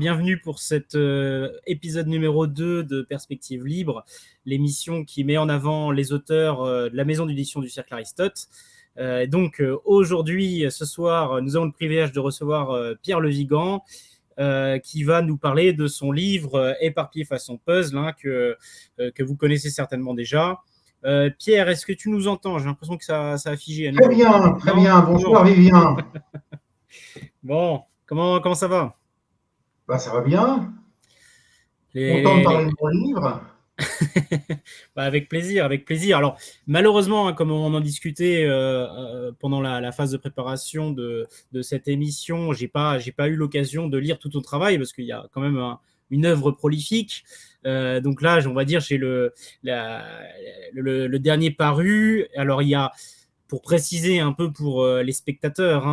Bienvenue pour cet épisode numéro 2 de Perspective Libre, l'émission qui met en avant les auteurs de la maison d'édition du Cercle Aristote. Aujourd'hui, ce soir, nous avons le privilège de recevoir Pierre Le Vigan, qui va nous parler de son livre Éparpillé façon puzzle, que vous connaissez certainement déjà. Pierre, est-ce que tu nous entends? J'ai l'impression que ça a figé à nouveau. Très bien. Bonsoir Vivien. Bon, comment ça va? Ça va bien. Content de parler de mon livre. Avec plaisir. Alors, malheureusement, comme on en discutait pendant la phase de préparation de cette émission, j'ai pas eu l'occasion de lire tout ton travail parce qu'il y a quand même une œuvre prolifique. Donc là, on va dire, j'ai le dernier paru. Alors, il y a, pour préciser un peu pour les spectateurs,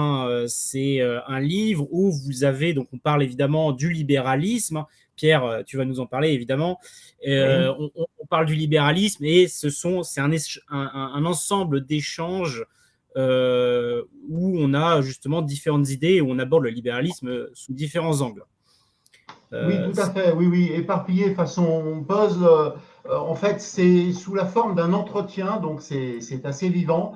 c'est un livre où vous avez, donc on parle évidemment du libéralisme. Pierre, tu vas nous en parler évidemment. Oui. On parle du libéralisme et c'est un ensemble d'échanges où on a justement différentes idées et où on aborde le libéralisme sous différents angles. Oui, tout à fait. Oui. Éparpillé façon puzzle. En fait, c'est sous la forme d'un entretien, donc c'est assez vivant.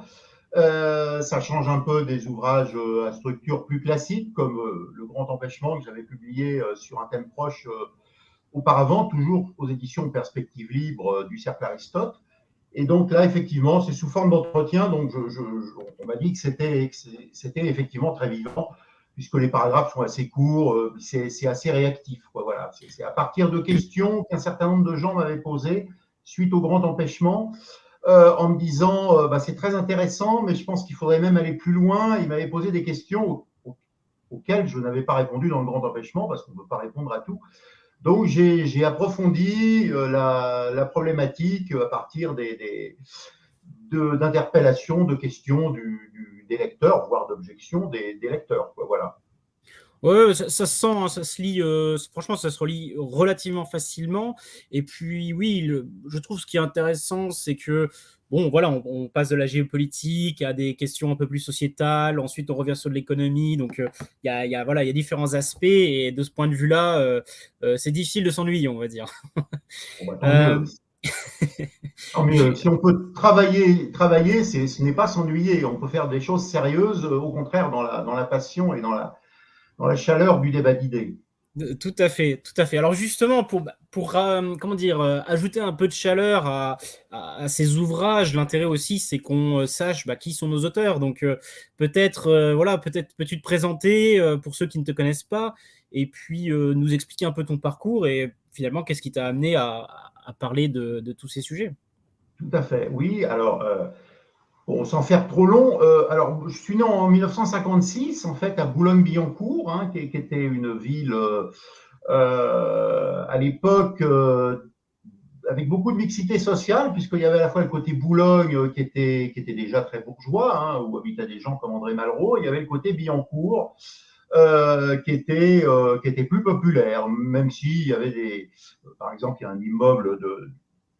Ça change un peu des ouvrages à structure plus classique, comme Le Grand Empêchement, que j'avais publié sur un thème proche auparavant, toujours aux éditions Perspective Libre du Cercle Aristote. Et donc là, effectivement, c'est sous forme d'entretien. Donc, on m'a dit que c'était effectivement très vivant, puisque les paragraphes sont assez courts, c'est assez réactif. Voilà. C'est à partir de questions qu'un certain nombre de gens m'avaient posées suite au Grand Empêchement, en me disant c'est très intéressant, mais je pense qu'il faudrait même aller plus loin. Ils m'avaient posé des questions auxquelles je n'avais pas répondu dans le Grand Empêchement, parce qu'on ne peut pas répondre à tout. Donc, j'ai approfondi la problématique à partir d'interpellations, de questions des lecteurs, voire d'objections des lecteurs. Voilà. Ouais, ça se sent, ça se lit, franchement, ça se relit relativement facilement. Et puis, oui, je trouve ce qui est intéressant, c'est que, bon, voilà, on passe de la géopolitique à des questions un peu plus sociétales. Ensuite, on revient sur de l'économie. Donc, il y a différents aspects. Et de ce point de vue-là, c'est difficile de s'ennuyer, on va dire. Tant mieux. Si on peut travailler, ce n'est pas s'ennuyer. On peut faire des choses sérieuses, au contraire, dans la passion et dans la chaleur du débat d'idées. Tout à fait. Alors justement, pour ajouter un peu de chaleur à ces ouvrages, l'intérêt aussi, c'est qu'on sache qui sont nos auteurs. Donc peut-être peux-tu te présenter pour ceux qui ne te connaissent pas, et puis nous expliquer un peu ton parcours et finalement qu'est-ce qui t'a amené à parler de tous ces sujets. Tout à fait. Oui. Alors. Sans faire trop long, alors je suis né en 1956, en fait, à Boulogne-Billancourt, qui était une ville à l'époque avec beaucoup de mixité sociale, puisqu'il y avait à la fois le côté Boulogne qui était déjà très bourgeois, où habitaient des gens comme André Malraux, et il y avait le côté Billancourt qui était plus populaire, même s'il y avait par exemple, il y a un immeuble de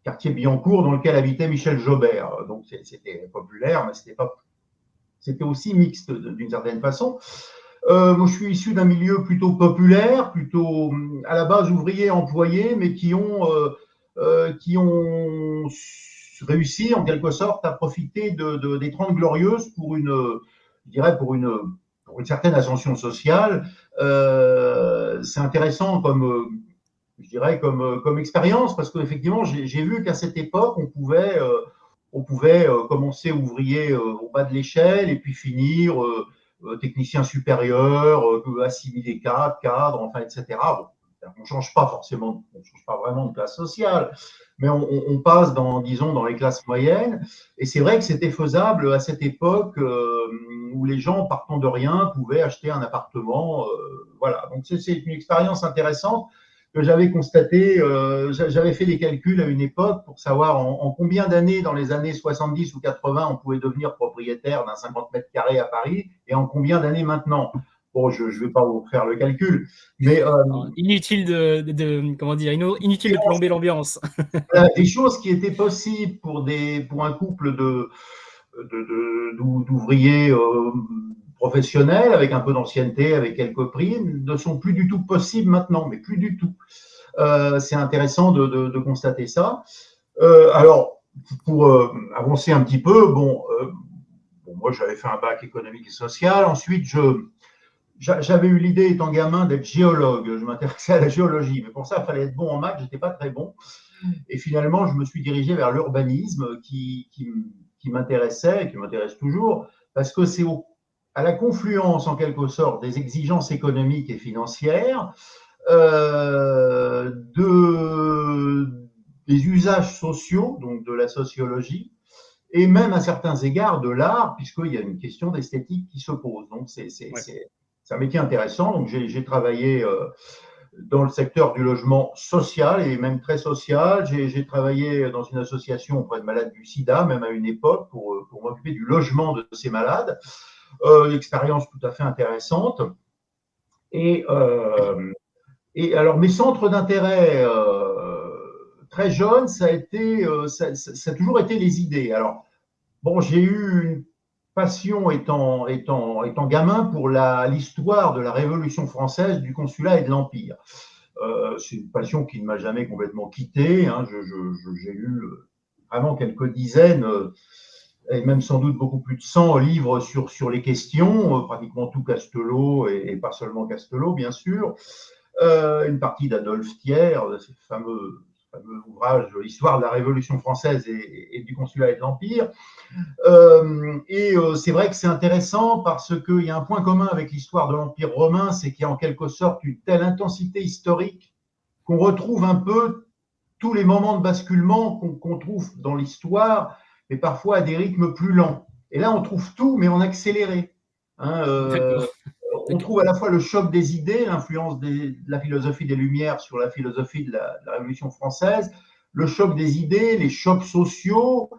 quartier Billancourt dans lequel habitait Michel Jobert. Donc c'était populaire, mais c'était aussi mixte d'une certaine façon. Moi, je suis issu d'un milieu plutôt populaire, plutôt à la base ouvrier employé, mais qui ont réussi en quelque sorte à profiter des 30 Glorieuses pour une certaine ascension sociale. C'est intéressant comme expérience, parce qu'effectivement, j'ai vu qu'à cette époque, on pouvait commencer ouvrier au bas de l'échelle et puis finir technicien supérieur, assimilé cadre, enfin, etc. Bon, on ne change pas forcément, on ne change pas vraiment de classe sociale, mais on passe dans les classes moyennes. Et c'est vrai que c'était faisable à cette époque où les gens, partant de rien, pouvaient acheter un appartement. Voilà, donc c'est une expérience intéressante que j'avais constaté. J'avais fait des calculs à une époque pour savoir en combien d'années, dans les années 70 ou 80, on pouvait devenir propriétaire d'un 50 mètres carrés à Paris, et en combien d'années maintenant. Bon, je ne vais pas vous faire le calcul, mais inutile inutile de plomber l'ambiance. Des choses qui étaient possibles pour un couple d'ouvriers professionnels, avec un peu d'ancienneté, avec quelques prix, ne sont plus du tout possibles maintenant, mais plus du tout. C'est intéressant de constater ça. Alors, pour avancer un petit peu, bon, moi j'avais fait un bac économique et social. Ensuite, j'avais eu l'idée, étant gamin, d'être géologue. Je m'intéressais à la géologie, mais pour ça, il fallait être bon en maths. J'étais pas très bon. Et finalement, je me suis dirigé vers l'urbanisme qui m'intéressait et qui m'intéresse toujours, parce que c'est à la confluence, en quelque sorte, des exigences économiques et financières, des usages sociaux, donc de la sociologie, et même à certains égards de l'art, puisqu'il y a une question d'esthétique qui se pose. Donc, c'est un métier intéressant. Donc, j'ai travaillé dans le secteur du logement social et même très social. J'ai travaillé dans une association auprès de malades du sida, même à une époque, pour m'occuper du logement de ces malades. Une expérience tout à fait intéressante. Et alors, mes centres d'intérêt très jeunes, ça a toujours été les idées. Alors, bon, j'ai eu une passion étant gamin pour l'histoire de la Révolution française, du consulat et de l'Empire. C'est une passion qui ne m'a jamais complètement quitté. Hein. J'ai lu vraiment quelques dizaines, et même sans doute beaucoup plus de 100 livres sur les questions, pratiquement tout Castelot et pas seulement Castelot, bien sûr. Une partie d'Adolphe Thiers, ce fameux ouvrage L'histoire de la Révolution française et du consulat et de l'Empire. C'est vrai que c'est intéressant parce qu'il y a un point commun avec l'histoire de l'Empire romain, c'est qu'il y a en quelque sorte une telle intensité historique qu'on retrouve un peu tous les moments de basculement qu'on trouve dans l'histoire, mais parfois à des rythmes plus lents. Et là, on trouve tout, mais en accéléré. On trouve à la fois le choc des idées, l'influence de la philosophie des Lumières sur la philosophie de la Révolution française, le choc des idées, les chocs sociaux,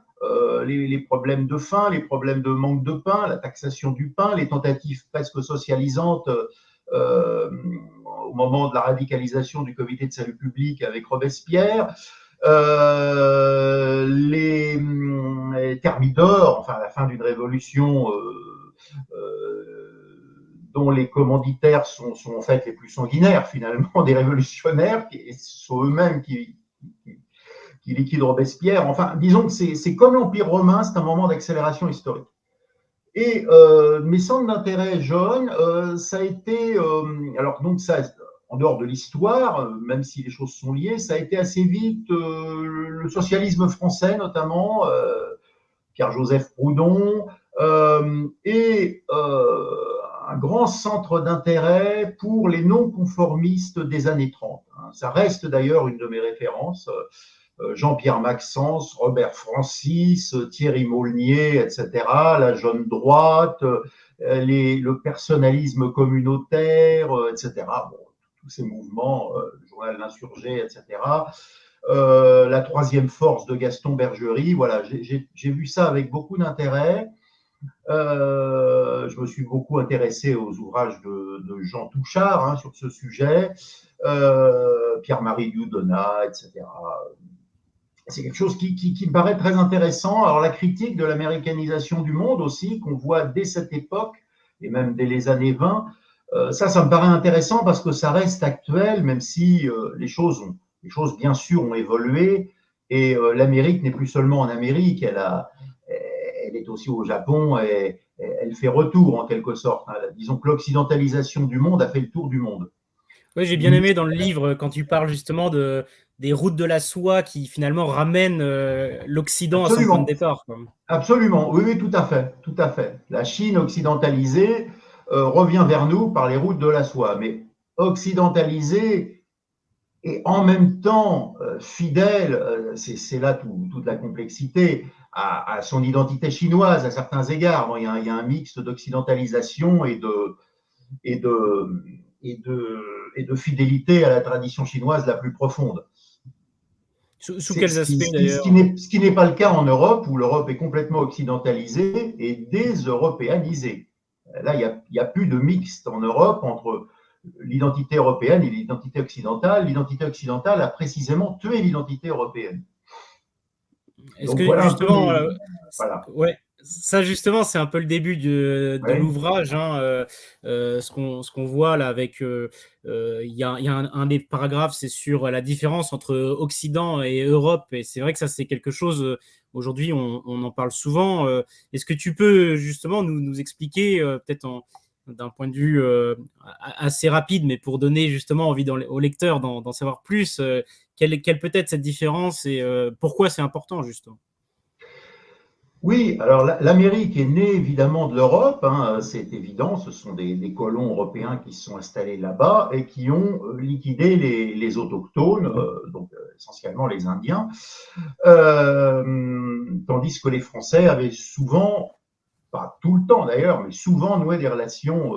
les problèmes de faim, les problèmes de manque de pain, la taxation du pain, les tentatives presque socialisantes au moment de la radicalisation du comité de salut public avec Robespierre, les thermidors, enfin la fin d'une révolution dont les commanditaires sont en fait les plus sanguinaires finalement des révolutionnaires, qui sont eux-mêmes qui liquident Robespierre. Enfin, disons que c'est comme l'Empire romain, c'est un moment d'accélération historique. Et mes centres d'intérêt jeunes, ça a été, alors donc ça, en dehors de l'histoire, même si les choses sont liées, ça a été assez vite le socialisme français notamment, Pierre-Joseph Proudhon, et un grand centre d'intérêt pour les non-conformistes des années 30. Ça reste d'ailleurs une de mes références. Jean-Pierre Maxence, Robert Francis, Thierry Maulnier, etc., la jeune droite, le personnalisme communautaire, etc. Bon, tous ces mouvements, le journal L'Insurgé, etc. La troisième force de Gaston Bergerie, voilà, j'ai vu ça avec beaucoup d'intérêt. Je me suis beaucoup intéressé aux ouvrages de Jean Touchard sur ce sujet, Pierre-Marie Dieudonna, etc. C'est quelque chose qui me paraît très intéressant. Alors la critique de l'américanisation du monde aussi, qu'on voit dès cette époque, et même dès les années 20, ça me paraît intéressant parce que ça reste actuel, même si les choses bien sûr ont évolué, et l'Amérique n'est plus seulement en Amérique, elle est aussi au Japon, et elle fait retour en quelque sorte. Disons que l'occidentalisation du monde a fait le tour du monde. Oui, j'ai bien aimé dans le livre quand tu parles justement des routes de la soie qui finalement ramènent l'Occident à son point de départ. Absolument, oui, tout à fait. La Chine occidentalisée revient vers nous par les routes de la soie, mais occidentalisée et en même temps fidèle, c'est là toute la complexité, à son identité chinoise à certains égards. Bon, il y a un mix d'occidentalisation et de fidélité à la tradition chinoise la plus profonde. Sous quels aspects d'ailleurs? Ce qui n'est pas le cas en Europe, où l'Europe est complètement occidentalisée et déseuropéanisée. Là, il n'y a plus de mixte en Europe entre l'identité européenne et l'identité occidentale. L'identité occidentale a précisément tué l'identité européenne. Est-ce que voilà justement, voilà. Ouais, Ça justement, c'est un peu le début de Ouais. l'ouvrage, hein, ce qu'on voit là avec, il y a un des paragraphes, c'est sur la différence entre Occident et Europe et c'est vrai que ça, c'est quelque chose, aujourd'hui, on en parle souvent. Est-ce que tu peux justement nous expliquer, peut-être d'un point de vue assez rapide, mais pour donner justement envie aux lecteurs d'en savoir plus, quelle peut être cette différence et pourquoi c'est important justement? Oui, alors l'Amérique est née évidemment de l'Europe, hein, c'est évident, ce sont des colons européens qui se sont installés là-bas et qui ont liquidé les autochtones, donc essentiellement les Indiens, tandis que les Français avaient souvent, pas tout le temps d'ailleurs, mais souvent noué des relations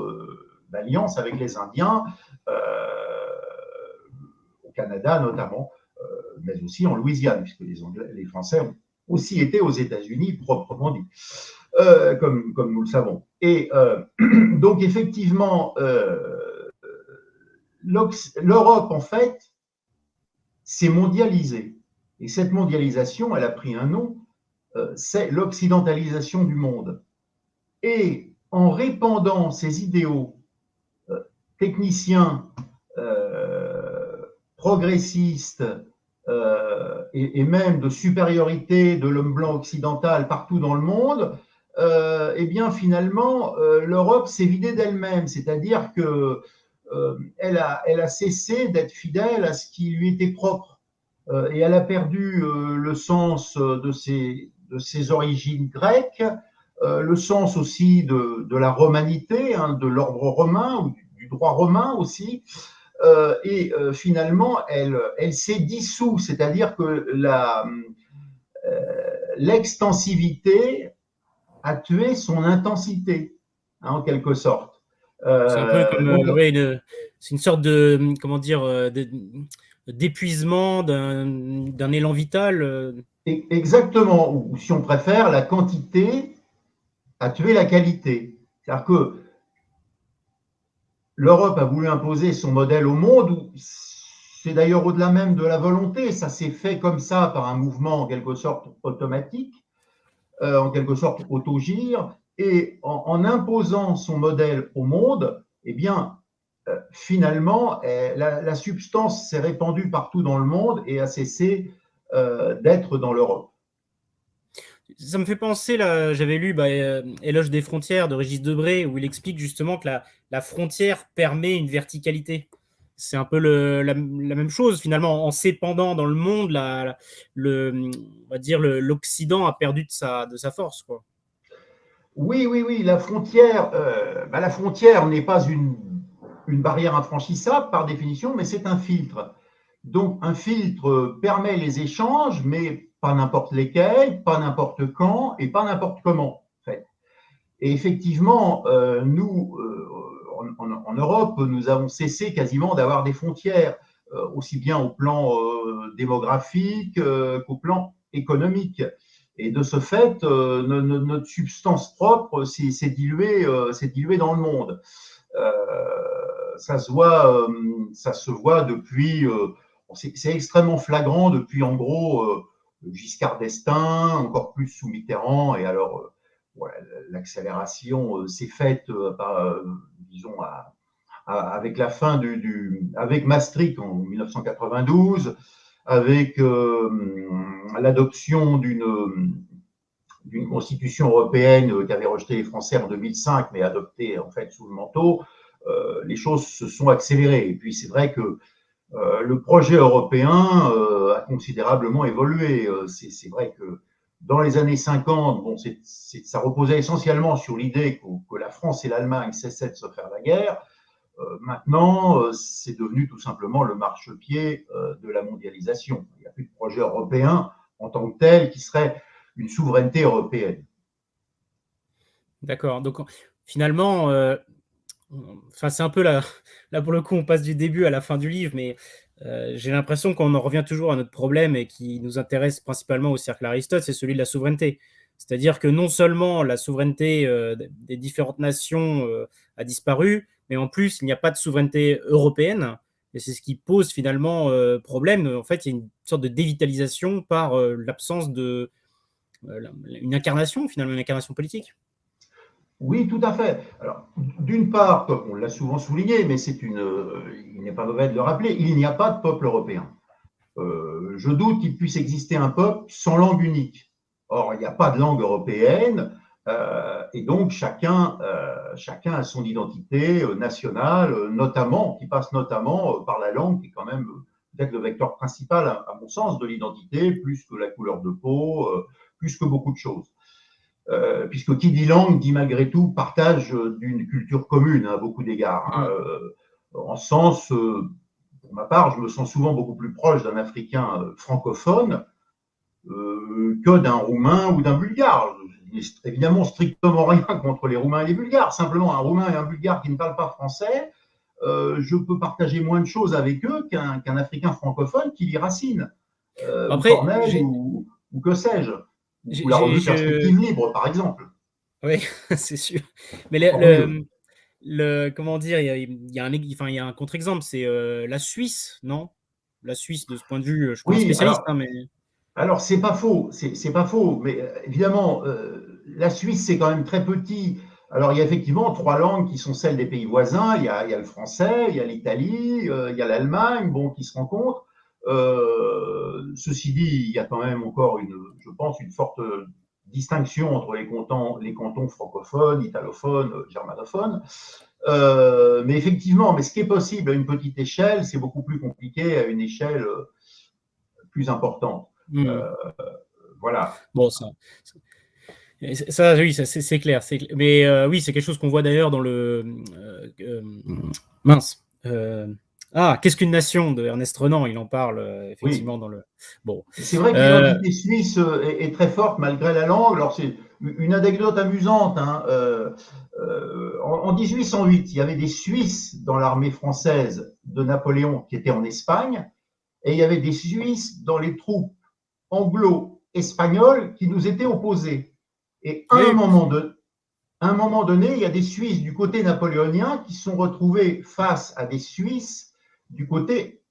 d'alliance avec les Indiens, euh, au Canada notamment, mais aussi en Louisiane, puisque les Français ont aussi été aux États-Unis proprement dit, comme nous le savons. Et donc effectivement, l'Europe en fait s'est mondialisée. Et cette mondialisation, elle a pris un nom, c'est l'occidentalisation du monde. Et en répandant ces idéaux techniciens, progressistes, et même de supériorité de l'homme blanc occidental partout dans le monde, eh bien finalement, l'Europe s'est vidée d'elle-même, c'est-à-dire que elle a cessé d'être fidèle à ce qui lui était propre, et elle a perdu le sens de ses origines grecques, le sens aussi de la romanité, hein, de l'ordre romain, ou du droit romain aussi, et finalement, elle s'est dissoute, c'est-à-dire que l'extensivité a tué son intensité, hein, en quelque sorte. C'est un peu comme, Donc, ouais, c'est une sorte de, comment dire, d'épuisement d'un élan vital. exactement, ou si on préfère, la quantité a tué la qualité. C'est-à-dire que l'Europe a voulu imposer son modèle au monde, c'est d'ailleurs au-delà même de la volonté, ça s'est fait comme ça par un mouvement en quelque sorte automatique, en quelque sorte autogire, et en imposant son modèle au monde, eh bien, finalement, la substance s'est répandue partout dans le monde et a cessé d'être dans l'Europe. Ça me fait penser, là, j'avais lu Éloge des frontières de Régis Debray, où il explique justement que la frontière permet une verticalité. C'est un peu la même chose, finalement, en s'épandant dans le monde, on va dire l'Occident a perdu de sa force, quoi. Oui, oui, oui, la frontière n'est pas une barrière infranchissable par définition, mais c'est un filtre. Donc, un filtre permet les échanges, mais pas n'importe lesquels, pas n'importe quand et pas n'importe comment, en fait. Et effectivement, nous, en Europe, nous avons cessé quasiment d'avoir des frontières, aussi bien au plan démographique qu'au plan économique. Et de ce fait, notre substance propre s'est diluée dans le monde. Euh, ça se voit depuis. C'est extrêmement flagrant depuis en gros Giscard d'Estaing, encore plus sous Mitterrand, et alors ouais, l'accélération s'est faite, disons, avec la fin avec Maastricht en 1992, avec l'adoption d'une constitution européenne qu'avaient rejeté les Français en 2005, mais adoptée en fait sous le manteau. Les choses se sont accélérées. Et puis c'est vrai que le projet européen a considérablement évolué. C'est vrai que dans les années 50, bon, ça reposait essentiellement sur l'idée que la France et l'Allemagne cessaient de se faire la guerre. Maintenant, c'est devenu tout simplement le marchepied de la mondialisation. Il n'y a plus de projet européen en tant que tel qui serait une souveraineté européenne. D'accord. Donc, finalement, enfin, c'est un peu là, pour le coup, on passe du début à la fin du livre, mais j'ai l'impression qu'on en revient toujours à notre problème et qui nous intéresse principalement au cercle Aristote, c'est celui de la souveraineté. C'est-à-dire que non seulement la souveraineté des différentes nations a disparu, mais en plus, il n'y a pas de souveraineté européenne. Et c'est ce qui pose finalement problème. En fait, il y a une sorte de dévitalisation par l'absence une incarnation, finalement, une incarnation politique. Oui, tout à fait. Alors, d'une part, comme on l'a souvent souligné, mais il n'est pas mauvais de le rappeler, il n'y a pas de peuple européen. Je doute qu'il puisse exister un peuple sans langue unique. Or, il n'y a pas de langue européenne, et donc chacun a son identité nationale, notamment, qui passe notamment par la langue, qui est quand même peut-être le vecteur principal, à mon sens, de l'identité, plus que la couleur de peau, plus que beaucoup de choses. Puisque qui dit langue dit malgré tout partage d'une culture commune à beaucoup d'égards. En sens, pour ma part, je me sens souvent beaucoup plus proche d'un Africain francophone que d'un Roumain ou d'un Bulgare. Je n'ai évidemment strictement rien contre les Roumains et les Bulgares. Simplement, un Roumain et un Bulgare qui ne parlent pas français, je peux partager moins de choses avec eux qu'un Africain francophone qui lit Racine, ou Après, Corneille, ou que sais-je, ou la revue Perspective Libre, par exemple. Oui, c'est sûr. Mais comment dire, il y a un contre-exemple, c'est la Suisse, non? La Suisse, de ce point de vue, je ne suis pas un Oui, spécialiste, hein, mais. alors c'est pas faux, c'est pas faux, mais évidemment, la Suisse c'est quand même très petit. Alors il y a effectivement trois langues qui sont celles des pays voisins. Il y a le français, il y a l'Italie, il y a l'Allemagne, bon, qui se rencontrent. Ceci dit, il y a quand même encore je pense, une forte distinction entre les cantons francophones, italophones, germanophones. Mais effectivement, mais ce qui est possible à une petite échelle, c'est beaucoup plus compliqué à une échelle plus importante. Voilà. Bon, ça oui, c'est clair. Mais oui, c'est quelque chose qu'on voit d'ailleurs dans le. Mince. Qu'est-ce qu'une nation de Ernest Renan? Il en parle effectivement Oui. dans le. Bon. C'est vrai que l'identité suisse est très forte malgré la langue. Alors, c'est une anecdote amusante. Hein. En 1808, il y avait des Suisses dans l'armée française de Napoléon qui étaient en Espagne, et il y avait des Suisses dans les troupes anglo-espagnoles qui nous étaient opposés. Et à un moment donné, il y a des Suisses du côté napoléonien qui se sont retrouvés face à des Suisses du côté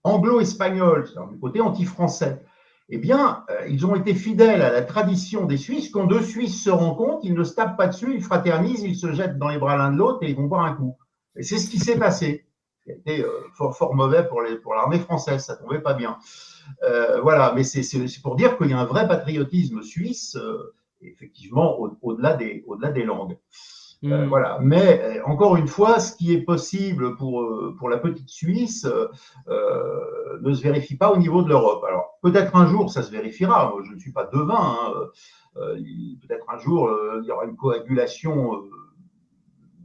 anglo-espagnol, du côté anti-français. Eh bien, ils ont été fidèles à la tradition des Suisses. Quand deux Suisses se rencontrent, ils ne se tapent pas dessus, ils fraternisent, ils se jettent dans les bras l'un de l'autre et ils vont boire un coup. Et c'est ce qui s'est passé. C'était fort mauvais pour l'armée française, ça tombait pas bien. Voilà, mais c'est pour dire qu'il y a un vrai patriotisme suisse, effectivement, au-delà des langues. Voilà. Mais encore une fois, ce qui est possible pour la petite Suisse ne se vérifie pas au niveau de l'Europe. Alors, peut-être un jour, ça se vérifiera. Je ne suis pas devin. Hein. Peut-être un jour, il y aura une coagulation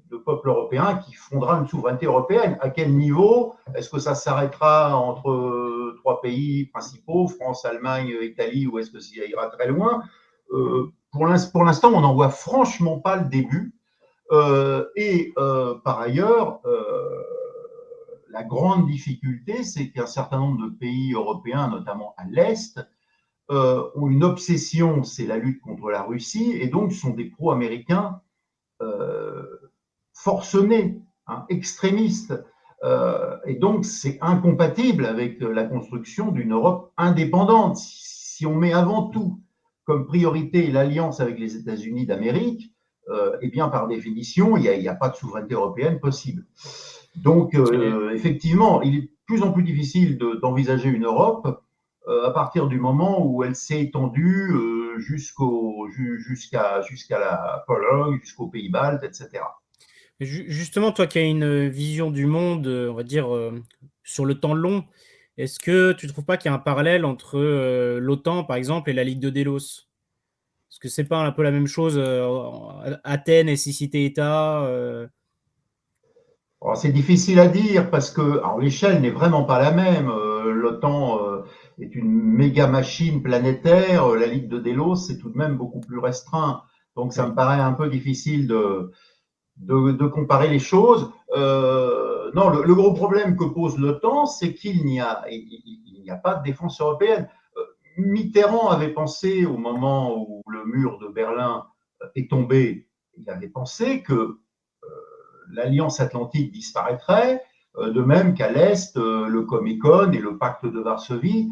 de peuples européens qui fondera une souveraineté européenne. À quel niveau? Est-ce que ça s'arrêtera entre trois pays principaux, France, Allemagne, Italie, ou est-ce que ça ira très loin? Pour l'instant, on n'en voit franchement pas le début. Par ailleurs, la grande difficulté, c'est qu'un certain nombre de pays européens, notamment à l'Est, ont une obsession, c'est la lutte contre la Russie, et donc sont des pro-américains forcenés, hein, extrémistes. Et donc, c'est incompatible avec la construction d'une Europe indépendante. Si on met avant tout comme priorité l'alliance avec les États-Unis d'Amérique, eh bien, par définition, il n'y a pas de souveraineté européenne possible. Donc, effectivement, il est de plus en plus difficile d'envisager une Europe à partir du moment où elle s'est étendue jusqu'à la Pologne, jusqu'aux Pays-Baltes, etc. Justement, toi qui as une vision du monde, on va dire, sur le temps long, est-ce que tu ne trouves pas qu'il y a un parallèle entre l'OTAN, par exemple, et la Ligue de Délos? Est-ce que c'est pas un peu la même chose, Athènes et six cités-États C'est difficile à dire parce que l'échelle n'est vraiment pas la même. L'OTAN est une méga machine planétaire. La Ligue de Délos, c'est tout de même beaucoup plus restreint. Donc, ça me paraît un peu difficile de comparer les choses. Non, le gros problème que pose l'OTAN, c'est qu'il n'y a pas de défense européenne. Mitterrand avait pensé, au moment où le mur de Berlin est tombé, il avait pensé que l'Alliance atlantique disparaîtrait, de même qu'à l'Est, le Comecon et le pacte de Varsovie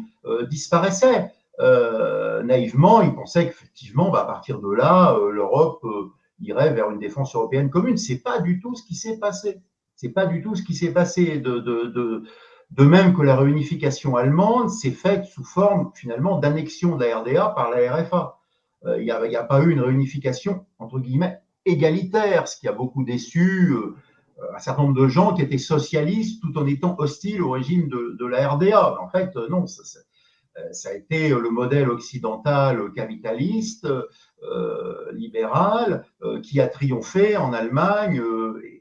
disparaissaient. naïvement, ils pensaient qu'effectivement, à partir de là, l'Europe irait vers une défense européenne commune. C'est pas du tout ce qui s'est passé. C'est pas du tout ce qui s'est passé. De même que la réunification allemande s'est faite sous forme finalement d'annexion de la RDA par la RFA. Il n'y a pas eu une réunification entre guillemets égalitaire, ce qui a beaucoup déçu un certain nombre de gens qui étaient socialistes tout en étant hostiles au régime de la RDA. En fait, non, ça a été le modèle occidental capitaliste, libéral, qui a triomphé en Allemagne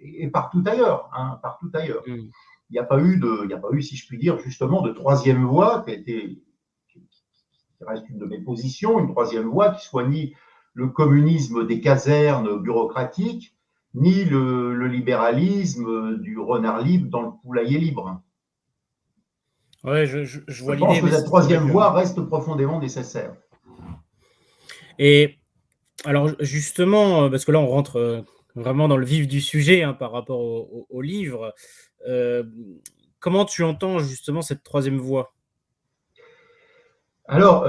et partout ailleurs. Hein, partout ailleurs. Il n'y a pas eu, si je puis dire, justement, de troisième voie qui reste une de mes positions, une troisième voie qui soit ni le communisme des casernes bureaucratiques, ni le libéralisme du renard libre dans le poulailler libre. Ouais, je vois l'idée. Je pense que cette troisième voie reste profondément nécessaire. Et alors justement, parce que là on rentre vraiment dans le vif du sujet hein, par rapport au livre, comment tu entends justement cette troisième voie ? Alors,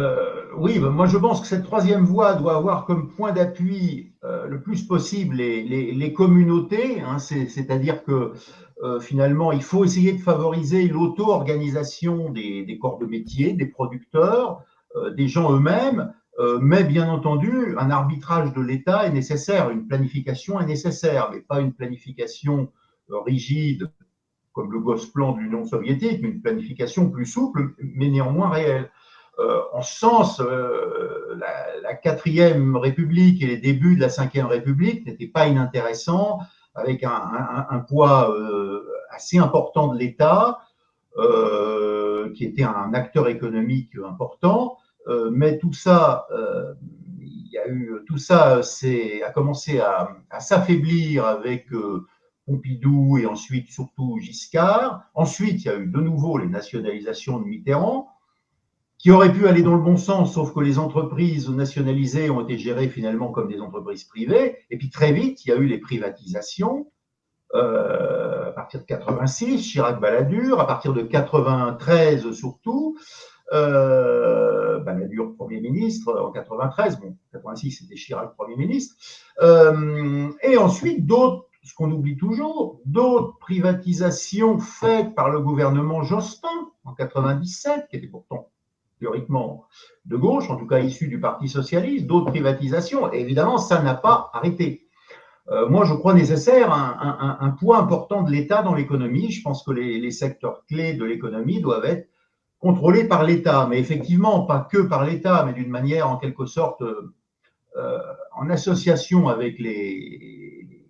oui, moi je pense que cette troisième voie doit avoir comme point d'appui le plus possible les communautés, hein, c'est-à-dire que finalement il faut essayer de favoriser l'auto-organisation des corps de métier, des producteurs, des gens eux-mêmes, mais bien entendu un arbitrage de l'État est nécessaire, une planification est nécessaire, mais pas une planification rigide comme le Gosplan de l'Union soviétique, mais une planification plus souple, mais néanmoins réelle. En ce sens, la 4e République et les débuts de la 5e République n'étaient pas inintéressants, avec un poids assez important de l'État, qui était un acteur économique important, mais tout ça, a commencé à s'affaiblir avec Pompidou et ensuite surtout Giscard. Ensuite, il y a eu de nouveau les nationalisations de Mitterrand, qui auraient pu aller dans le bon sens, sauf que les entreprises nationalisées ont été gérées finalement comme des entreprises privées. Et puis très vite, il y a eu les privatisations, à partir de 86, Chirac-Balladur, à partir de 93 surtout, Balladur Premier ministre en 93, bon, 86 c'était Chirac Premier ministre, et ensuite d'autres, ce qu'on oublie toujours, d'autres privatisations faites par le gouvernement Jospin en 97, qui était pourtant théoriquement de gauche, en tout cas issu du Parti socialiste, d'autres privatisations, et évidemment, ça n'a pas arrêté. Moi, je crois nécessaire un poids important de l'État dans l'économie. Je pense que les secteurs clés de l'économie doivent être contrôlés par l'État, mais effectivement, pas que par l'État, mais d'une manière en quelque sorte en association avec les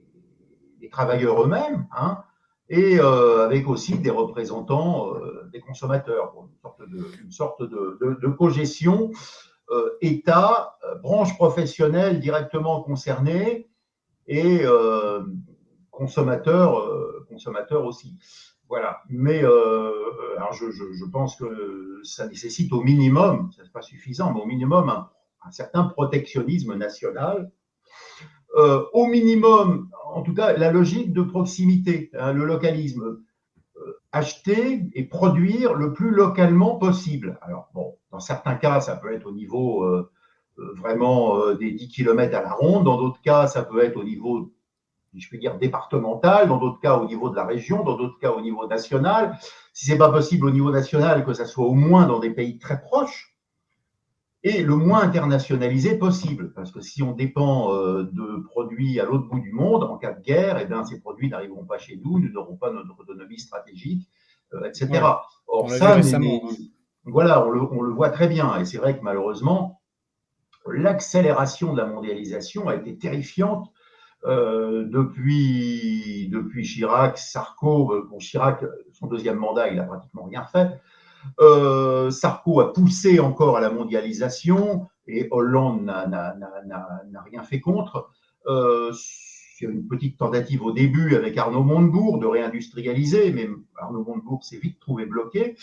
travailleurs eux-mêmes, hein, et avec aussi des représentants des consommateurs, pour une sorte de cogestion État, branche professionnelle directement concernée et consommateurs aussi. Voilà. Mais alors je pense que ça nécessite au minimum, ce n'est pas suffisant, mais au minimum un certain protectionnisme national. Au minimum, en tout cas, la logique de proximité, hein, le localisme. Acheter et produire le plus localement possible. Alors, bon, dans certains cas, ça peut être au niveau vraiment des 10 km à la ronde. Dans d'autres cas, ça peut être au niveau, je peux dire, départemental. Dans d'autres cas, au niveau de la région. Dans d'autres cas, au niveau national. Si ce n'est pas possible au niveau national, que ça soit au moins dans des pays très proches et le moins internationalisé possible. Parce que si on dépend de produits à l'autre bout du monde, en cas de guerre, eh bien, ces produits n'arriveront pas chez nous, nous n'aurons pas notre autonomie stratégique, etc. Ouais. Or, ça, voilà, on le voit très bien. Et c'est vrai que malheureusement, l'accélération de la mondialisation a été terrifiante depuis Chirac, Sarko. Bon, Chirac, son deuxième mandat, il n'a pratiquement rien fait. Sarko a poussé encore à la mondialisation et Hollande n'a rien fait contre. Il y a eu une petite tentative au début avec Arnaud Montebourg de réindustrialiser, mais Arnaud Montebourg s'est vite trouvé bloqué.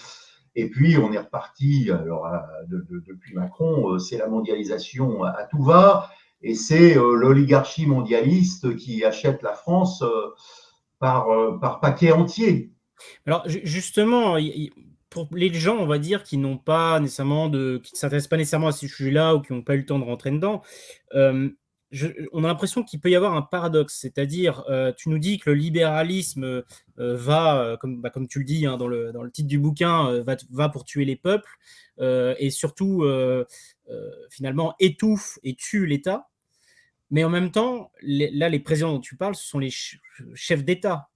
Et puis on est reparti, alors depuis Macron, c'est la mondialisation à tout va, et c'est l'oligarchie mondialiste qui achète la France par paquet entier. Alors justement, pour les gens, on va dire, qui n'ont pas nécessairement qui ne s'intéressent pas nécessairement à ces sujets-là ou qui n'ont pas eu le temps de rentrer dedans, on a l'impression qu'il peut y avoir un paradoxe. C'est-à-dire, tu nous dis que le libéralisme va, comme tu le dis hein, dans le titre du bouquin, va pour tuer les peuples et surtout, finalement, étouffe et tue l'État. Mais en même temps, les présidents dont tu parles, ce sont les chefs d'État.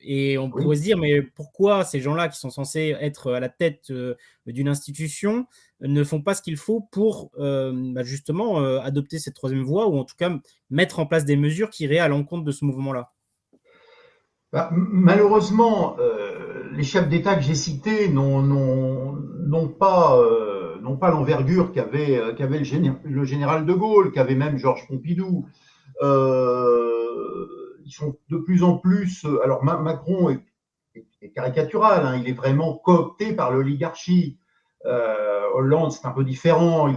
Et on pourrait se dire, mais pourquoi ces gens-là qui sont censés être à la tête d'une institution ne font pas ce qu'il faut pour justement adopter cette troisième voie ou en tout cas mettre en place des mesures qui iraient à l'encontre de ce mouvement-là? Malheureusement, les chefs d'État que j'ai cités n'ont pas l'envergure qu'avait le général de Gaulle, qu'avait même Georges Pompidou. Ils sont de plus en plus. Alors Macron est caricatural, hein, il est vraiment coopté par l'oligarchie. Hollande, c'est un peu différent.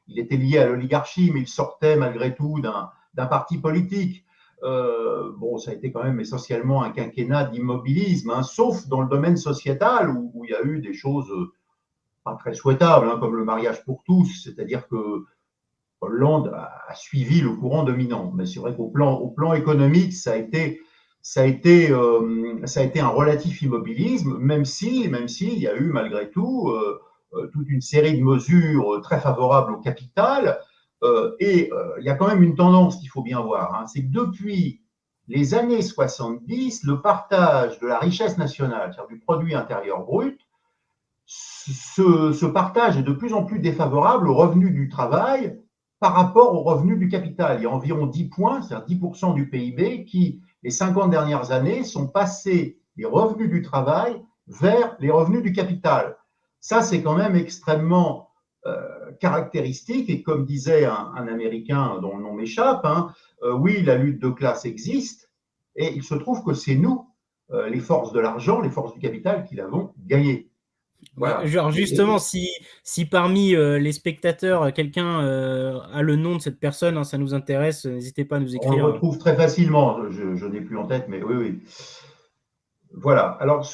Il était lié à l'oligarchie, mais il sortait malgré tout d'un parti politique. Ça a été quand même essentiellement un quinquennat d'immobilisme, hein, sauf dans le domaine sociétal où il y a eu des choses pas très souhaitables, hein, comme le mariage pour tous, c'est-à-dire que Hollande a suivi le courant dominant. Mais c'est vrai qu'au plan économique, ça a été un relatif immobilisme, même si il y a eu malgré tout toute une série de mesures très favorables au capital. Il y a quand même une tendance qu'il faut bien voir, hein, c'est que depuis les années 70, le partage de la richesse nationale, c'est-à-dire du produit intérieur brut, ce partage est de plus en plus défavorable aux revenus du travail par rapport aux revenus du capital. Il y a environ 10 points, c'est-à-dire 10% du PIB qui, les 50 dernières années, sont passés des revenus du travail vers les revenus du capital. Ça, c'est quand même extrêmement caractéristique, et comme disait un Américain dont le nom m'échappe, hein, oui, la lutte de classe existe, et il se trouve que c'est nous, les forces de l'argent, les forces du capital, qui l'avons gagnée. Voilà. Genre justement, si parmi les spectateurs, quelqu'un a le nom de cette personne, hein, ça nous intéresse, n'hésitez pas à nous écrire. On le retrouve très facilement, je n'ai plus en tête, mais oui. Voilà. Alors,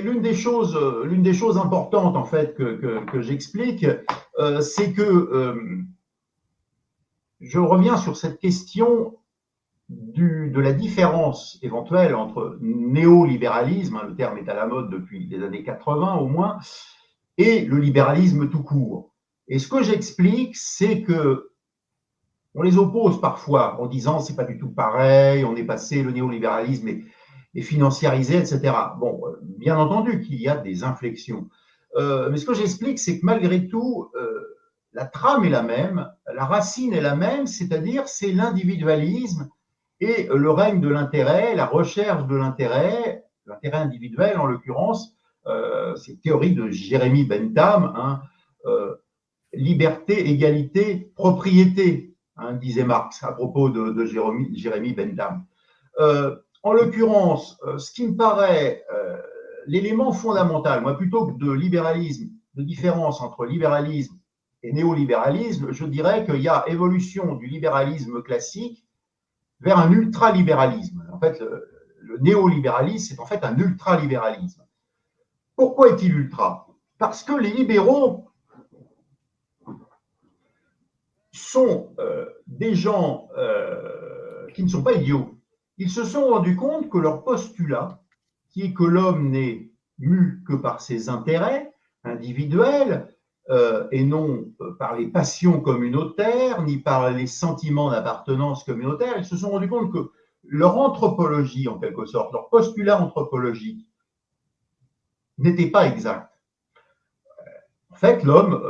l'une des choses importantes en fait que j'explique, c'est que je reviens sur cette question de la différence éventuelle entre néolibéralisme, hein, le terme est à la mode depuis les années 80 au moins, et le libéralisme tout court. Et ce que j'explique, c'est que on les oppose parfois en disant c'est pas du tout pareil, on est passé, le néolibéralisme est financiarisé, etc. Bon, bien entendu qu'il y a des inflexions. Mais ce que j'explique, c'est que malgré tout, la trame est la même, la racine est la même, c'est-à-dire c'est l'individualisme et le règne de l'intérêt, la recherche de l'intérêt individuel en l'occurrence, c'est théorie de Jérémy Bentham, hein, liberté, égalité, propriété, hein, disait Marx à propos de Jérémy Bentham. En l'occurrence, ce qui me paraît l'élément fondamental, moi plutôt que de libéralisme, de différence entre libéralisme et néolibéralisme, je dirais qu'il y a évolution du libéralisme classique vers un ultralibéralisme. En fait, le néolibéralisme, c'est en fait un ultralibéralisme. Pourquoi est-il ultra? Parce que les libéraux sont des gens qui ne sont pas idiots. Ils se sont rendus compte que leur postulat, qui est que l'homme n'est mu que par ses intérêts individuels et non par les passions communautaires, ni par les sentiments d'appartenance communautaire, ils se sont rendus compte que leur anthropologie, en quelque sorte, leur postulat anthropologique, n'était pas exact. En fait, l'homme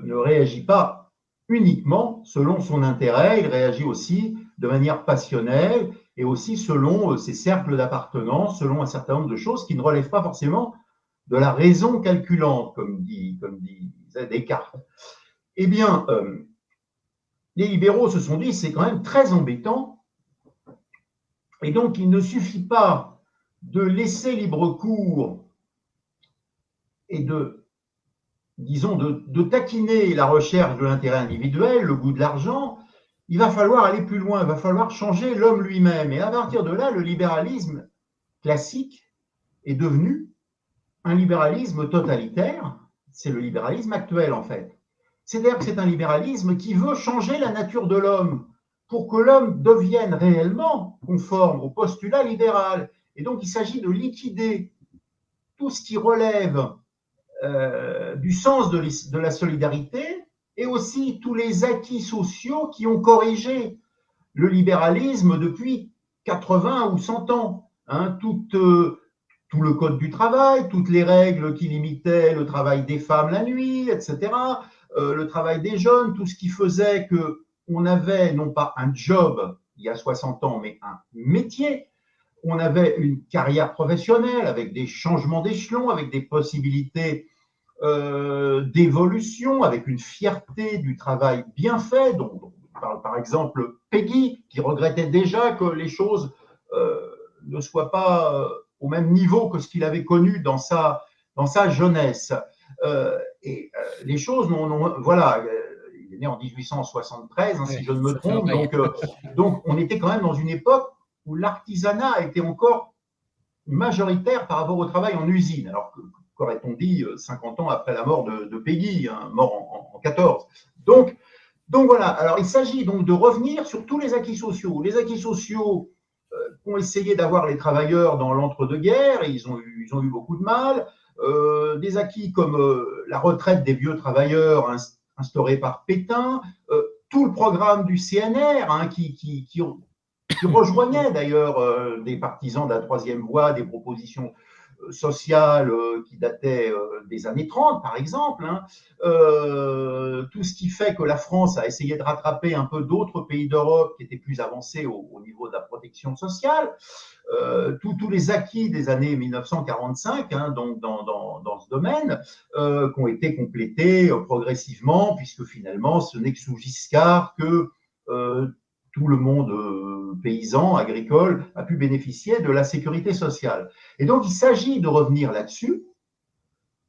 ne réagit pas uniquement selon son intérêt, il réagit aussi de manière passionnelle et aussi selon ses cercles d'appartenance, selon un certain nombre de choses qui ne relèvent pas forcément de la raison calculante, comme disait Descartes. Eh bien, les libéraux se sont dit, c'est quand même très embêtant, et donc il ne suffit pas de laisser libre cours et de taquiner la recherche de l'intérêt individuel, le goût de l'argent. Il va falloir aller plus loin, il va falloir changer l'homme lui-même. Et à partir de là, le libéralisme classique est devenu un libéralisme totalitaire, c'est le libéralisme actuel en fait. C'est-à-dire que c'est un libéralisme qui veut changer la nature de l'homme pour que l'homme devienne réellement conforme au postulat libéral. Et donc il s'agit de liquider tout ce qui relève du sens de la solidarité et aussi tous les acquis sociaux qui ont corrigé le libéralisme depuis 80 ou 100 ans. Hein, tout le code du travail, toutes les règles qui limitaient le travail des femmes la nuit, etc., le travail des jeunes, tout ce qui faisait qu'on avait non pas un job il y a 60 ans, mais un métier. On avait une carrière professionnelle avec des changements d'échelon, avec des possibilités d'évolution, avec une fierté du travail bien fait, dont parle par exemple Peggy, qui regrettait déjà que les choses ne soient pas au même niveau que ce qu'il avait connu dans sa jeunesse. Les choses, voilà, il est né en 1873, hein, si je ne me trompe, donc on était quand même dans une époque où l'artisanat était encore majoritaire par rapport au travail en usine. Alors qu'aurait-on dit 50 ans après la mort de Peggy, hein, mort en 14. Donc voilà, alors il s'agit donc de revenir sur tous les acquis sociaux. Les acquis sociaux qu'ont essayé d'avoir les travailleurs dans l'entre-deux-guerres, et ils ont eu beaucoup de mal. Des acquis comme la retraite des vieux travailleurs instaurée par Pétain, tout le programme du CNR, hein, qui rejoignait d'ailleurs des partisans de la troisième voie, des propositions sociales qui dataient des années 30, par exemple. Hein. Tout ce qui fait que la France a essayé de rattraper un peu d'autres pays d'Europe qui étaient plus avancés au niveau de la protection sociale. Tous les acquis des années 1945, hein, donc dans ce domaine, qui ont été complétés progressivement, puisque finalement, ce n'est que sous Giscard que tout le monde paysan, agricole, a pu bénéficier de la sécurité sociale. Et donc, il s'agit de revenir là-dessus,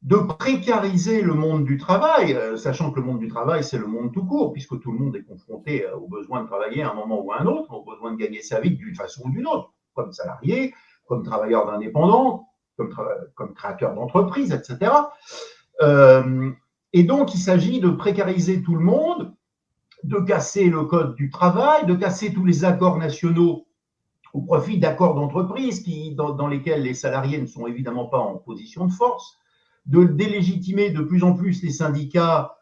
de précariser le monde du travail, sachant que le monde du travail, c'est le monde tout court, puisque tout le monde est confronté au besoin de travailler à un moment ou à un autre, au besoin de gagner sa vie d'une façon ou d'une autre, comme salarié, comme travailleur indépendant, comme créateur d'entreprise, etc. Et donc, il s'agit de précariser tout le monde, de casser le code du travail, de casser tous les accords nationaux au profit d'accords d'entreprise dans lesquels les salariés ne sont évidemment pas en position de force, de délégitimer de plus en plus les syndicats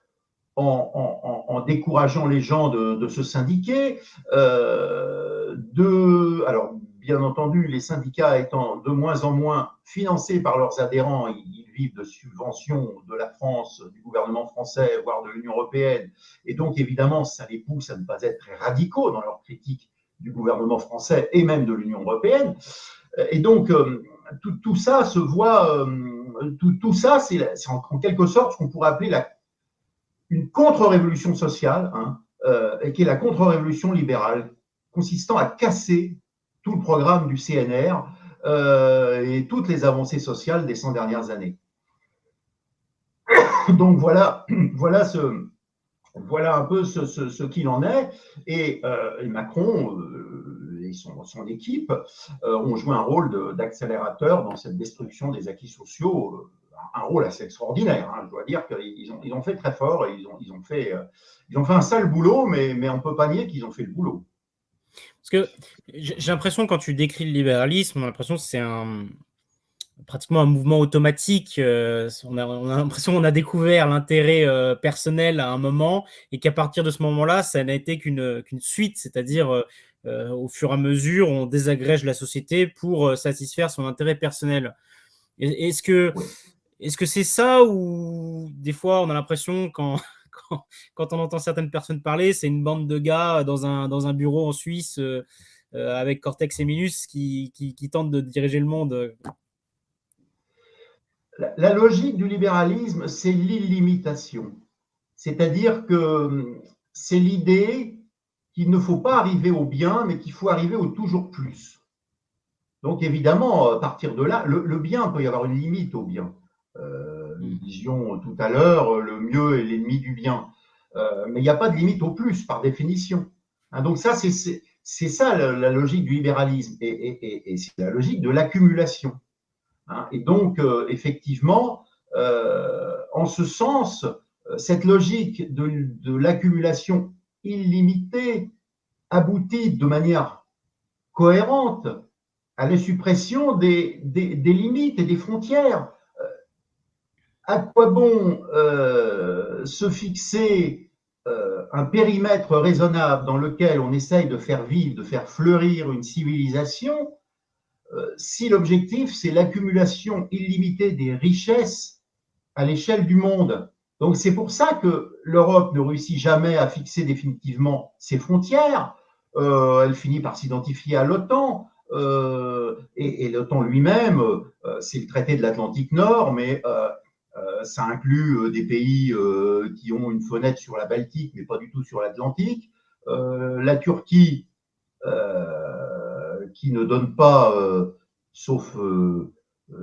en décourageant les gens de se syndiquer, alors bien entendu, les syndicats étant de moins en moins financés par leurs adhérents, ils vivent de subventions de la France, du gouvernement français, voire de l'Union européenne, et donc évidemment, ça les pousse à ne pas être très radicaux dans leur critique du gouvernement français et même de l'Union européenne. Et donc, tout ça se voit, tout ça, c'est en quelque sorte ce qu'on pourrait appeler une contre-révolution sociale, hein, et qui est la contre-révolution libérale, consistant à casser tout le programme du CNR et toutes les avancées sociales des 100 dernières années. Donc voilà un peu ce qu'il en est. Et Macron et son équipe ont joué un rôle d'accélérateur dans cette destruction des acquis sociaux, un rôle assez extraordinaire. Hein. Je dois dire qu'ils ont fait très fort, et ils ont fait un sale boulot, mais on ne peut pas nier qu'ils ont fait le boulot. Parce que j'ai l'impression, quand tu décris le libéralisme, on a l'impression que c'est pratiquement un mouvement automatique. On a l'impression qu'on a découvert l'intérêt personnel à un moment, et qu'à partir de ce moment-là, ça n'a été qu'une suite, c'est-à-dire au fur et à mesure, on désagrège la société pour satisfaire son intérêt personnel. Est-ce que c'est ça, ou des fois on a l'impression, quand on entend certaines personnes parler, c'est une bande de gars dans un bureau en Suisse avec Cortex et Minus qui tentent de diriger le monde? La logique du libéralisme, c'est l'illimitation. C'est-à-dire que c'est l'idée qu'il ne faut pas arriver au bien, mais qu'il faut arriver au toujours plus. Donc évidemment, à partir de là, le bien, peut y avoir une limite au bien. Nous disions tout à l'heure, le mieux est l'ennemi du bien. Mais il n'y a pas de limite au plus, par définition. Hein, donc ça, c'est ça la logique du libéralisme. Et c'est la logique de l'accumulation. hein. Et donc, effectivement, en ce sens, cette logique de l'accumulation illimitée aboutit de manière cohérente à la suppression des limites et des frontières. À quoi bon se fixer un périmètre raisonnable dans lequel on essaye de faire vivre, de faire fleurir une civilisation, si l'objectif c'est l'accumulation illimitée des richesses à l'échelle du monde? Donc c'est pour ça que l'Europe ne réussit jamais à fixer définitivement ses frontières. Elle finit par s'identifier à l'OTAN. Et l'OTAN lui-même, c'est le traité de l'Atlantique Nord, mais ça inclut des pays qui ont une fenêtre sur la Baltique, mais pas du tout sur l'Atlantique. La Turquie, qui ne donne pas, sauf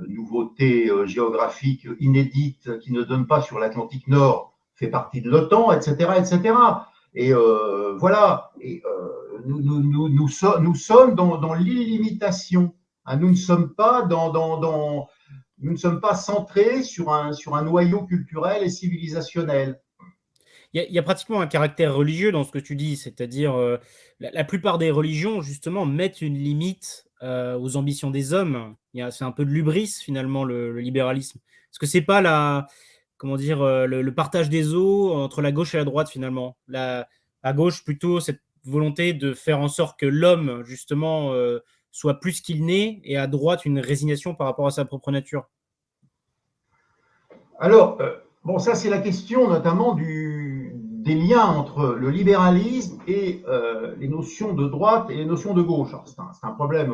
nouveauté géographique inédite, qui ne donne pas sur l'Atlantique Nord, fait partie de l'OTAN, etc., etc. Et voilà. Et nous sommes dans l'illimitation. Hein, nous ne sommes pas nous ne sommes pas centrés sur un noyau culturel et civilisationnel. Il y a pratiquement un caractère religieux dans ce que tu dis, c'est-à-dire la plupart des religions, justement, mettent une limite aux ambitions des hommes. C'est un peu de l'hubris, finalement, le libéralisme. Parce que c'est pas comment dire, le partage des eaux entre la gauche et la droite, finalement. À gauche, plutôt, cette volonté de faire en sorte que l'homme, justement, soit plus qu'il n'est, et à droite, une résignation par rapport à sa propre nature. Alors, bon, ça c'est la question notamment des liens entre le libéralisme et les notions de droite et les notions de gauche. C'est un problème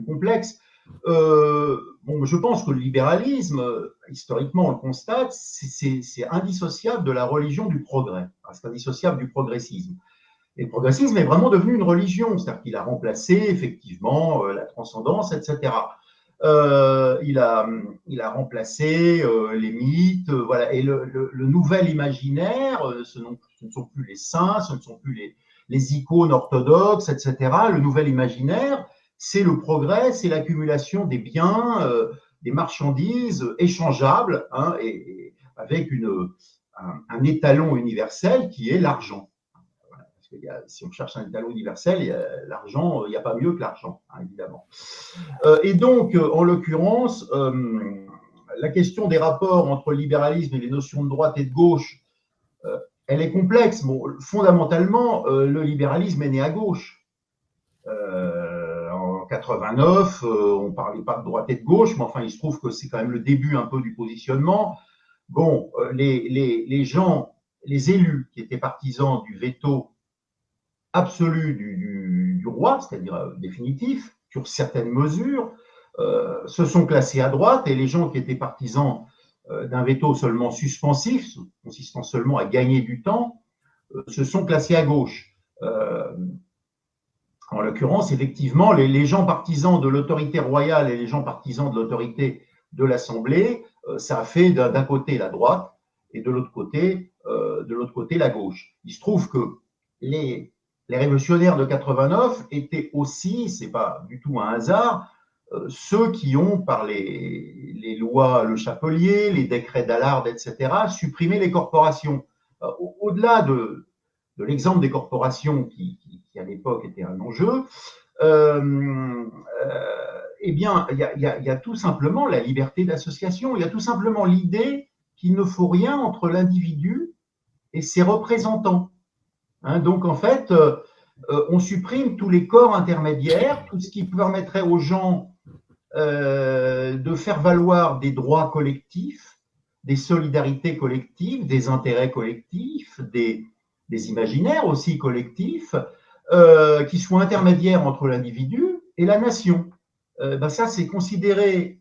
complexe. Bon, je pense que le libéralisme, historiquement on le constate, c'est indissociable de la religion du progrès. C'est indissociable du progressisme. Et le progressisme est vraiment devenu une religion, c'est-à-dire qu'il a remplacé effectivement la transcendance, etc. Il a remplacé les mythes, voilà. Et le nouvel imaginaire, ce ne sont plus les saints, ce ne sont plus les icônes orthodoxes, etc. Le nouvel imaginaire, c'est le progrès, c'est l'accumulation des biens, des marchandises échangeables, hein, et avec un étalon universel qui est l'argent. Si on cherche un étalon universel, l'argent, il n'y a pas mieux que l'argent, hein, évidemment. Et donc, en l'occurrence, la question des rapports entre le libéralisme et les notions de droite et de gauche, elle est complexe. Bon, fondamentalement, le libéralisme est né à gauche. En 89, on ne parlait pas de droite et de gauche, mais enfin, il se trouve que c'est quand même le début un peu du positionnement. Bon, les gens, les élus qui étaient partisans du veto absolu du roi, c'est-à-dire définitif, sur certaines mesures, se sont classés à droite, et les gens qui étaient partisans d'un veto seulement suspensif, consistant seulement à gagner du temps, se sont classés à gauche. En l'occurrence, effectivement, les gens partisans de l'autorité royale et les gens partisans de l'autorité de l'Assemblée, ça a fait d'un côté la droite et de l'autre côté la gauche. Il se trouve que les révolutionnaires de 89 étaient aussi, c'est pas du tout un hasard, ceux qui ont, par les lois Le Chapelier, les décrets d'Allard, etc., supprimé les corporations. Au-delà de l'exemple des corporations qui à l'époque était un enjeu, eh bien, il y a tout simplement la liberté d'association, il y a tout simplement l'idée qu'il ne faut rien entre l'individu et ses représentants. Hein, donc, en fait, on supprime tous les corps intermédiaires, tout ce qui permettrait aux gens de faire valoir des droits collectifs, des solidarités collectives, des intérêts collectifs, des imaginaires aussi collectifs, qui soient intermédiaires entre l'individu et la nation. Ça, c'est considéré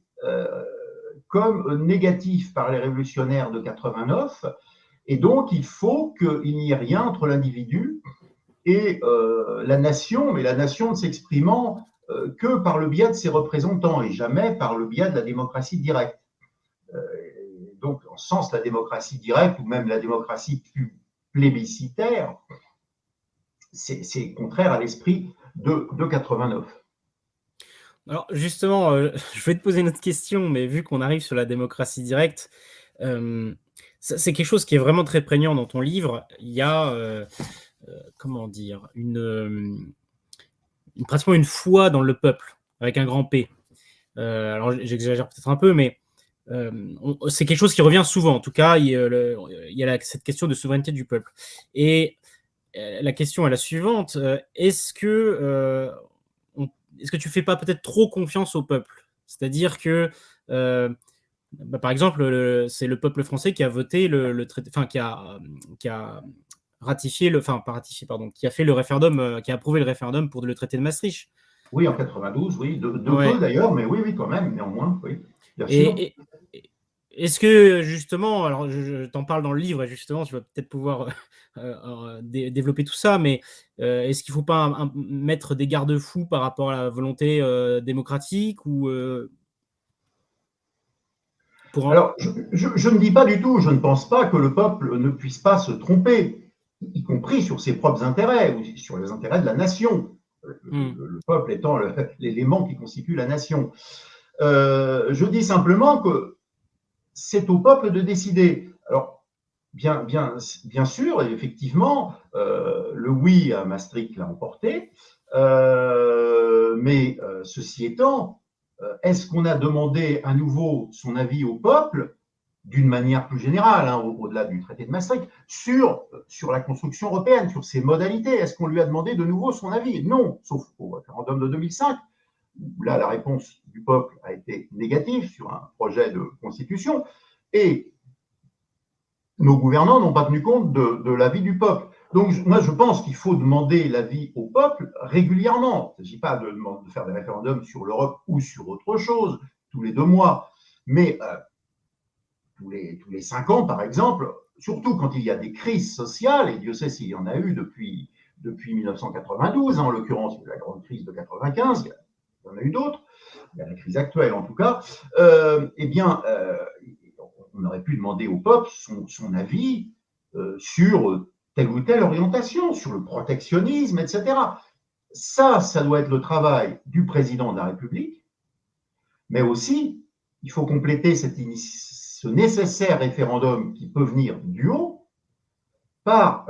comme négatif par les révolutionnaires de 89, et donc il faut qu'il n'y ait rien entre l'individu et la nation, mais la nation ne s'exprimant que par le biais de ses représentants et jamais par le biais de la démocratie directe. Donc, en ce sens, la démocratie directe ou même la démocratie plus plébiscitaire, c'est contraire à l'esprit de 89. Alors justement, je vais te poser une autre question, mais vu qu'on arrive sur la démocratie directe, ça c'est quelque chose qui est vraiment très prégnant dans ton livre. Il y a, comment dire? Pratiquement une foi dans le peuple, avec un grand P. Alors j'exagère peut-être un peu, mais c'est quelque chose qui revient souvent. En tout cas, il y a cette question de souveraineté du peuple. Et la question est la suivante, est-ce que tu fais pas peut-être trop confiance au peuple? C'est-à-dire que, euh, bah, par exemple, c'est le peuple français qui a voté le traité, enfin qui a ratifié enfin pas ratifié, pardon, qui a fait le référendum, qui a approuvé le référendum pour le traité de Maastricht. Oui, en 92, oui, de peu Ouais. d'ailleurs, mais oui, oui, quand même, néanmoins, oui, bien sûr. Et, est-ce que justement, alors je t'en parle dans le livre et justement tu vas peut-être pouvoir développer tout ça, mais est-ce qu'il ne faut pas mettre des garde-fous par rapport à la volonté démocratique ou pour un... Alors, je ne dis pas du tout, je ne pense pas que le peuple ne puisse pas se tromper, y compris sur ses propres intérêts ou sur les intérêts de la nation. Hmm. Le peuple étant l'élément qui constitue la nation. Je dis simplement que c'est au peuple de décider. Alors, bien sûr, effectivement, le oui à Maastricht l'a emporté, mais ceci étant, est-ce qu'on a demandé à nouveau son avis au peuple, d'une manière plus générale, hein, au-delà du traité de Maastricht, sur la construction européenne, sur ses modalités? Est-ce qu'on lui a demandé de nouveau son avis? Non, sauf au référendum de 2005, où là, la réponse du peuple a été négative sur un projet de constitution. Et nos gouvernants n'ont pas tenu compte de l'avis du peuple. Donc, moi, je pense qu'il faut demander l'avis au peuple régulièrement. Il ne s'agit pas de faire des référendums sur l'Europe ou sur autre chose tous les 2 mois, mais tous les 5 ans, par exemple, surtout quand il y a des crises sociales, et Dieu sait s'il y en a eu depuis 1992, hein, en l'occurrence la grande crise de 95, il y en a eu d'autres, il y a la crise actuelle en tout cas, eh bien, on aurait pu demander au peuple son avis sur telle ou telle orientation, sur le protectionnisme, etc. Ça doit être le travail du président de la République, mais aussi, il faut compléter ce nécessaire référendum qui peut venir du haut par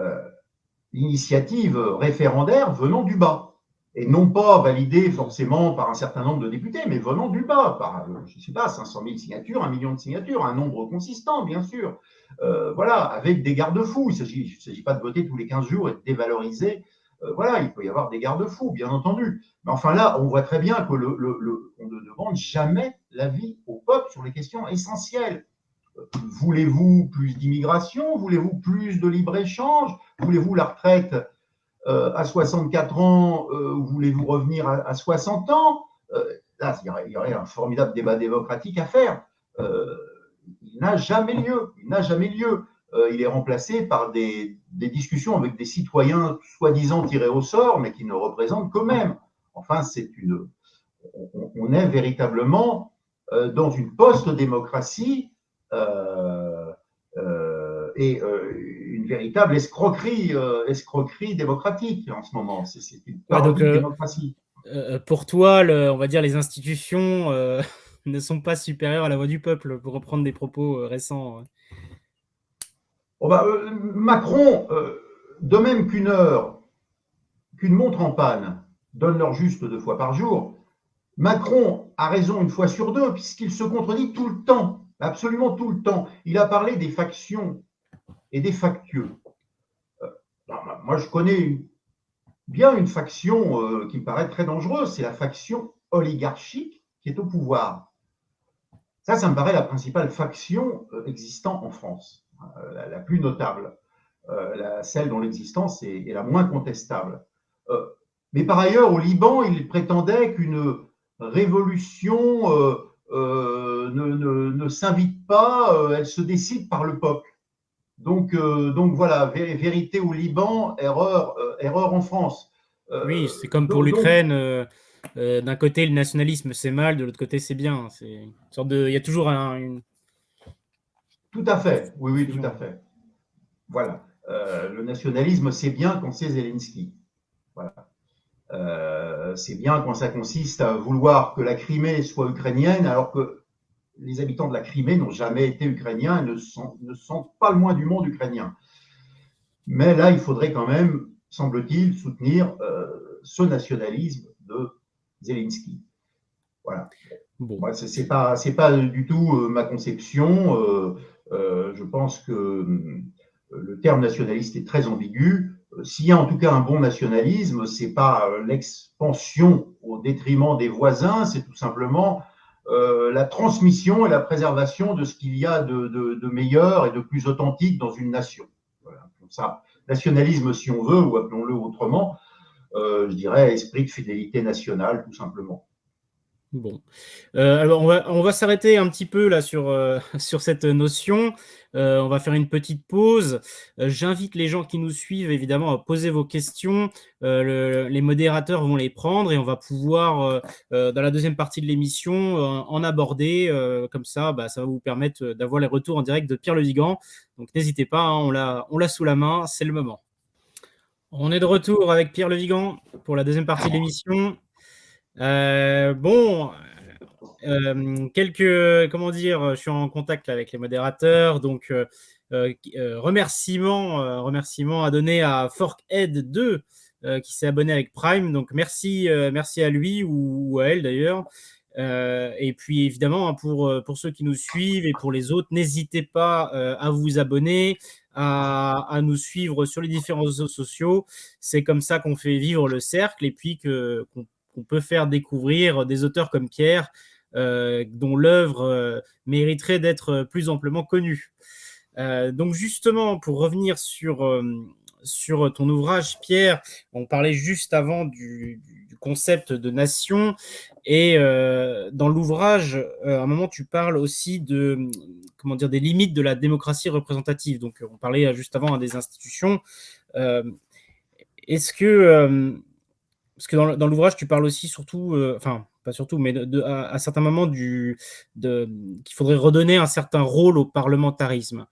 l'initiative référendaire venant du bas. Et non pas validée forcément par un certain nombre de députés, mais venant du bas, par, je ne sais pas, 500 000 signatures, 1 million de signatures, un nombre consistant, bien sûr. Voilà, avec des garde-fous. Il ne s'agit pas de voter tous les 15 jours et de dévaloriser. Voilà, il peut y avoir des garde-fous, bien entendu. Mais enfin là, on voit très bien que on ne demande jamais l'avis au peuple sur les questions essentielles. Voulez-vous plus d'immigration? Voulez-vous plus de libre-échange? Voulez-vous la retraite à 64 ans ou voulez-vous revenir à 60 ans? Là, il y aurait un formidable débat démocratique à faire. Il n'a jamais lieu. Il n'a jamais lieu. Il est remplacé par des discussions avec des citoyens soi-disant tirés au sort, mais qui ne représentent qu'eux-mêmes. Enfin, on est véritablement dans une post-démocratie et une véritable escroquerie démocratique en ce moment. C'est une Ouais, donc parodie de démocratie. pour toi, on va dire les institutions ne sont pas supérieures à la voix du peuple, pour reprendre des propos récents. Bon bah, Macron, de même qu'une montre en panne donne l'heure juste 2 fois par jour, Macron a raison 1 fois sur 2, puisqu'il se contredit tout le temps, absolument tout le temps. Il a parlé des factions et des factieux. Moi, je connais bien une faction qui me paraît très dangereuse, c'est la faction oligarchique qui est au pouvoir. Ça me paraît la principale faction existant en France, la plus notable, celle dont l'existence est la moins contestable. Mais par ailleurs, au Liban, il prétendait qu'une révolution ne s'invite pas, elle se décide par le peuple. Donc voilà, vérité au Liban, erreur en France. Oui, c'est comme pour Donc, l'Ukraine. D'un côté, le nationalisme, c'est mal, de l'autre côté, c'est bien. C'est une sorte de... Il y a toujours une tout à fait, oui, oui, tout à confusion. fait. Voilà. Le nationalisme, c'est bien quand c'est Zelensky. Voilà. C'est bien quand ça consiste à vouloir que la Crimée soit ukrainienne, alors que les habitants de la Crimée n'ont jamais été ukrainiens et ne sentent pas le moins du monde ukrainien. Mais là, il faudrait quand même, semble-t-il, soutenir ce nationalisme de Zelensky. Voilà. Bon. Moi, c'est pas du tout ma conception. Je pense que le terme nationaliste est très ambigu. S'il y a en tout cas un bon nationalisme, c'est pas l'expansion au détriment des voisins, c'est tout simplement la transmission et la préservation de ce qu'il y a de meilleur et de plus authentique dans une nation. Voilà. Comme ça, nationalisme si on veut, ou appelons-le autrement, je dirais esprit de fidélité nationale, tout simplement. Bon. Alors on va s'arrêter un petit peu là sur, sur cette notion. On va faire une petite pause. J'invite les gens qui nous suivent évidemment à poser vos questions. Les modérateurs vont les prendre et on va pouvoir, dans la deuxième partie de l'émission, en aborder. Comme ça, ça va vous permettre d'avoir les retours en direct de Pierre Le Vigan. Donc n'hésitez pas, hein, on l'a sous la main, c'est le moment. On est de retour avec Pierre Le Vigan pour la deuxième partie de l'émission. Bon, comment dire, je suis en contact avec les modérateurs, donc remerciements à donner à Forkhead2 qui s'est abonné avec Prime, donc merci à lui ou à elle d'ailleurs. Et puis évidemment, hein, pour ceux qui nous suivent et pour les autres, n'hésitez pas à vous abonner, à nous suivre sur les différents réseaux sociaux. C'est comme ça qu'on fait vivre le cercle et puis qu'on peut faire découvrir des auteurs comme Pierre, dont l'œuvre mériterait d'être plus amplement connue. Donc justement, pour revenir sur ton ouvrage, Pierre, on parlait juste avant du concept de nation, et dans l'ouvrage, à un moment, tu parles aussi des limites de la démocratie représentative. Donc on parlait juste avant des institutions. Est-ce que parce que dans l'ouvrage, tu parles aussi surtout, enfin, pas surtout, mais à certains moments qu'il faudrait redonner un certain rôle au parlementarisme.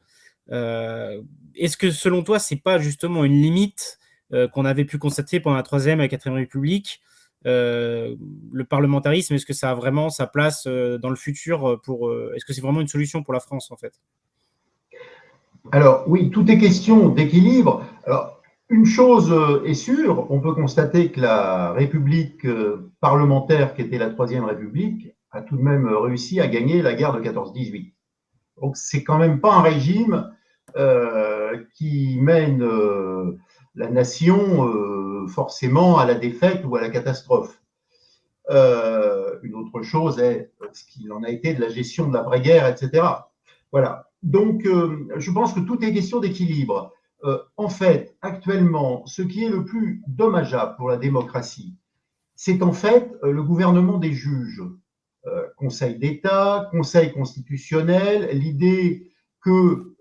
Est-ce que selon toi, c'est pas justement une limite qu'on avait pu constater pendant la Troisième et la Quatrième République, le parlementarisme, est-ce que ça a vraiment sa place dans le futur est-ce que c'est vraiment une solution pour la France en fait? Alors oui, tout est question d'équilibre. Alors, une chose est sûre, on peut constater que la République parlementaire, qui était la Troisième République, a tout de même réussi à gagner la guerre de 14-18. Donc, c'est quand même pas un régime qui mène la nation forcément à la défaite ou à la catastrophe. Une autre chose est ce qu'il en a été de la gestion de l'après-guerre, etc. Voilà. Donc, je pense que tout est question d'équilibre. En fait, actuellement, ce qui est le plus dommageable pour la démocratie, c'est en fait le gouvernement des juges. Conseil d'État, Conseil constitutionnel, l'idée que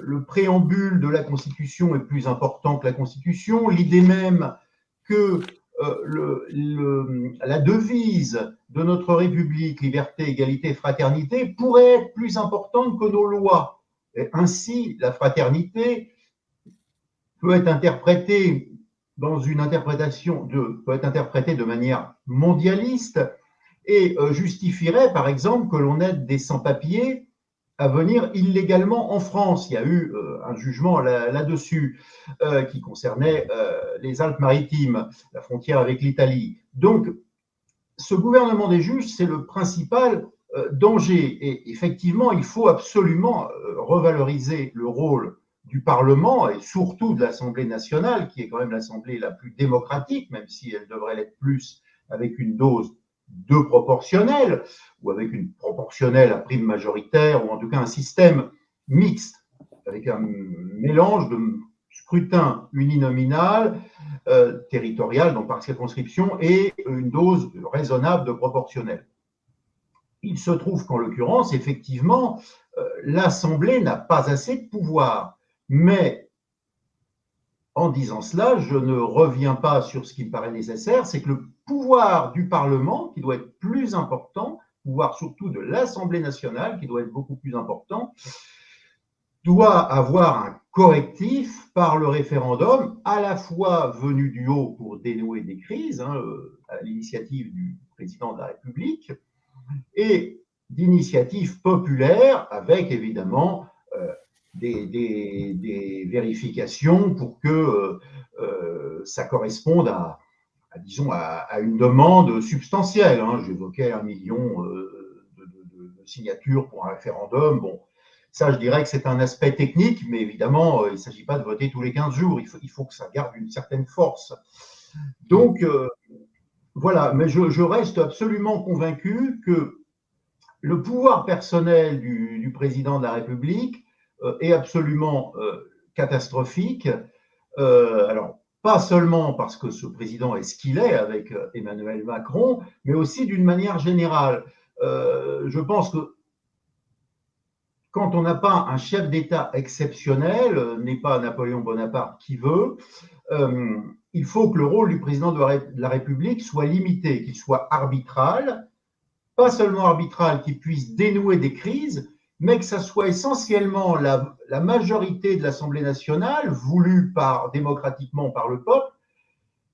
le préambule de la Constitution est plus important que la Constitution, l'idée même que la devise de notre République, liberté, égalité, fraternité, pourrait être plus importante que nos lois. Et ainsi, la fraternité peut être interprétée peut être interprétée de manière mondialiste et justifierait, par exemple, que l'on aide des sans-papiers à venir illégalement en France. Il y a eu un jugement là-dessus qui concernait les Alpes-Maritimes, la frontière avec l'Italie. Donc, ce gouvernement des juges, c'est le principal danger. Et effectivement, il faut absolument revaloriser le rôle du Parlement et surtout de l'Assemblée nationale, qui est quand même l'Assemblée la plus démocratique, même si elle devrait l'être plus avec une dose de proportionnelle, ou avec une proportionnelle à prime majoritaire, ou en tout cas un système mixte, avec un mélange de scrutin uninominal, territorial, donc par circonscription, et une dose raisonnable de proportionnelle. Il se trouve qu'en l'occurrence, effectivement, l'Assemblée n'a pas assez de pouvoir. Mais en disant cela, je ne reviens pas sur ce qui me paraît nécessaire, c'est que le pouvoir du Parlement, qui doit être plus important, pouvoir surtout de l'Assemblée nationale, qui doit être beaucoup plus important, doit avoir un correctif par le référendum, à la fois venu du haut pour dénouer des crises, à l'initiative du président de la République, et d'initiative populaire avec évidemment des vérifications pour que ça corresponde disons, à une demande substantielle. J'évoquais 1 million de signatures pour un référendum. Bon, ça, je dirais que c'est un aspect technique, mais évidemment, il ne s'agit pas de voter tous les 15 jours. Il faut que ça garde une certaine force. Donc, voilà, mais je reste absolument convaincu que le pouvoir personnel du président de la République est absolument catastrophique. Alors, pas seulement parce que ce président est ce qu'il est avec Emmanuel Macron, mais aussi d'une manière générale. Je pense que quand on n'a pas un chef d'État exceptionnel, n'est pas Napoléon Bonaparte qui veut, il faut que le rôle du président de la République soit limité, qu'il soit arbitral, pas seulement arbitral, qu'il puisse dénouer des crises, mais que ça soit essentiellement la majorité de l'Assemblée nationale, voulue démocratiquement par le peuple,